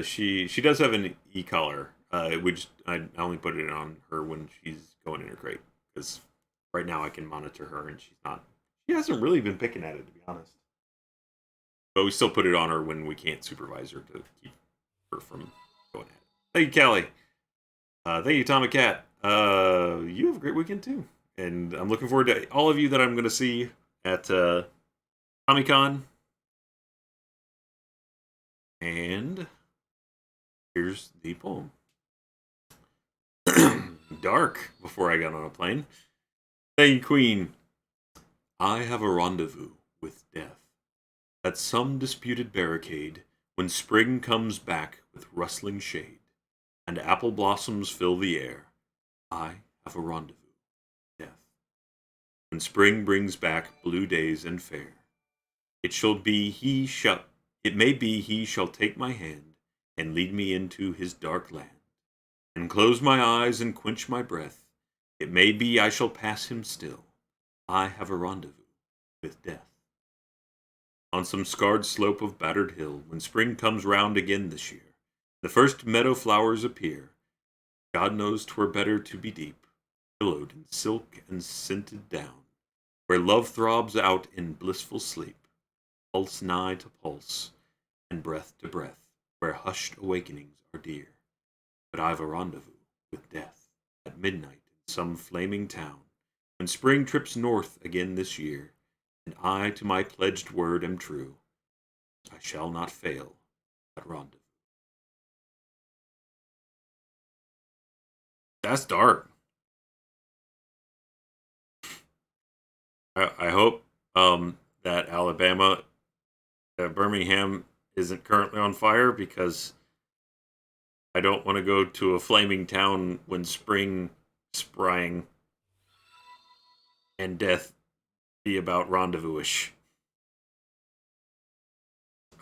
She does have an e-collar. Which I only put it on her when she's going in her crate, because right now I can monitor her and she hasn't really been picking at it, to be honest. But we still put it on her when we can't supervise her to keep her from going at it. Thank you, Kelly. Thank you, Atomic Cat. You have a great weekend too, and I'm looking forward to all of you that I'm going to see at Comic-Con. And here's the poem. Dark before I got on a plane. Thank you, Queen. I have a rendezvous with death at some disputed barricade when spring comes back with rustling shade and apple blossoms fill the air. I have a rendezvous with death. When spring brings back blue days and fair, it may be he shall take my hand and lead me into his dark land. And close my eyes and quench my breath. It may be I shall pass him still. I have a rendezvous with death. On some scarred slope of battered hill, when spring comes round again this year, the first meadow flowers appear. God knows 'twere better to be deep, pillowed in silk and scented down, where love throbs out in blissful sleep, pulse nigh to pulse, and breath to breath, where hushed awakenings are dear. But I've a rendezvous with death at midnight in some flaming town, when spring trips north again this year, and I to my pledged word am true. I shall not fail at rendezvous. That's dark. I hope that Birmingham isn't currently on fire, because I don't want to go to a flaming town when spring sprang and death be about rendezvous-ish.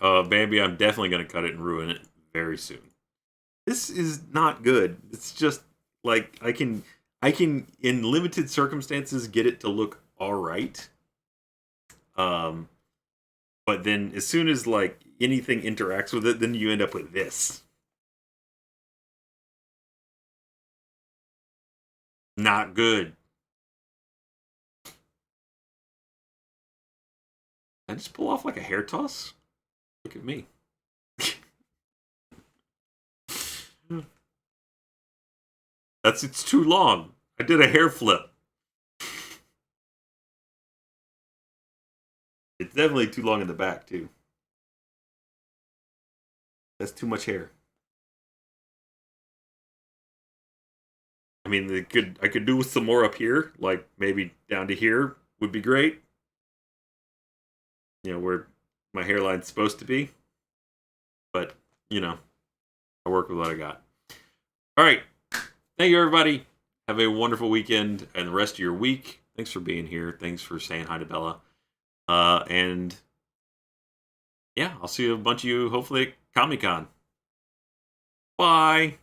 Bambi, I'm definitely going to cut it and ruin it very soon. This is not good. It's just like I can in limited circumstances get it to look all right. But then as soon as like anything interacts with it, then you end up with this. Not good. I just pull off like a hair toss? Look at me. It's too long. I did a hair flip. It's definitely too long in the back too. That's too much hair. I mean, I could do with some more up here, like maybe down to here would be great. You know, where my hairline's supposed to be. But, you know, I work with what I got. All right. Thank you, everybody. Have a wonderful weekend and the rest of your week. Thanks for being here. Thanks for saying hi to Bella. And yeah, I'll see a bunch of you hopefully at Comic-Con. Bye.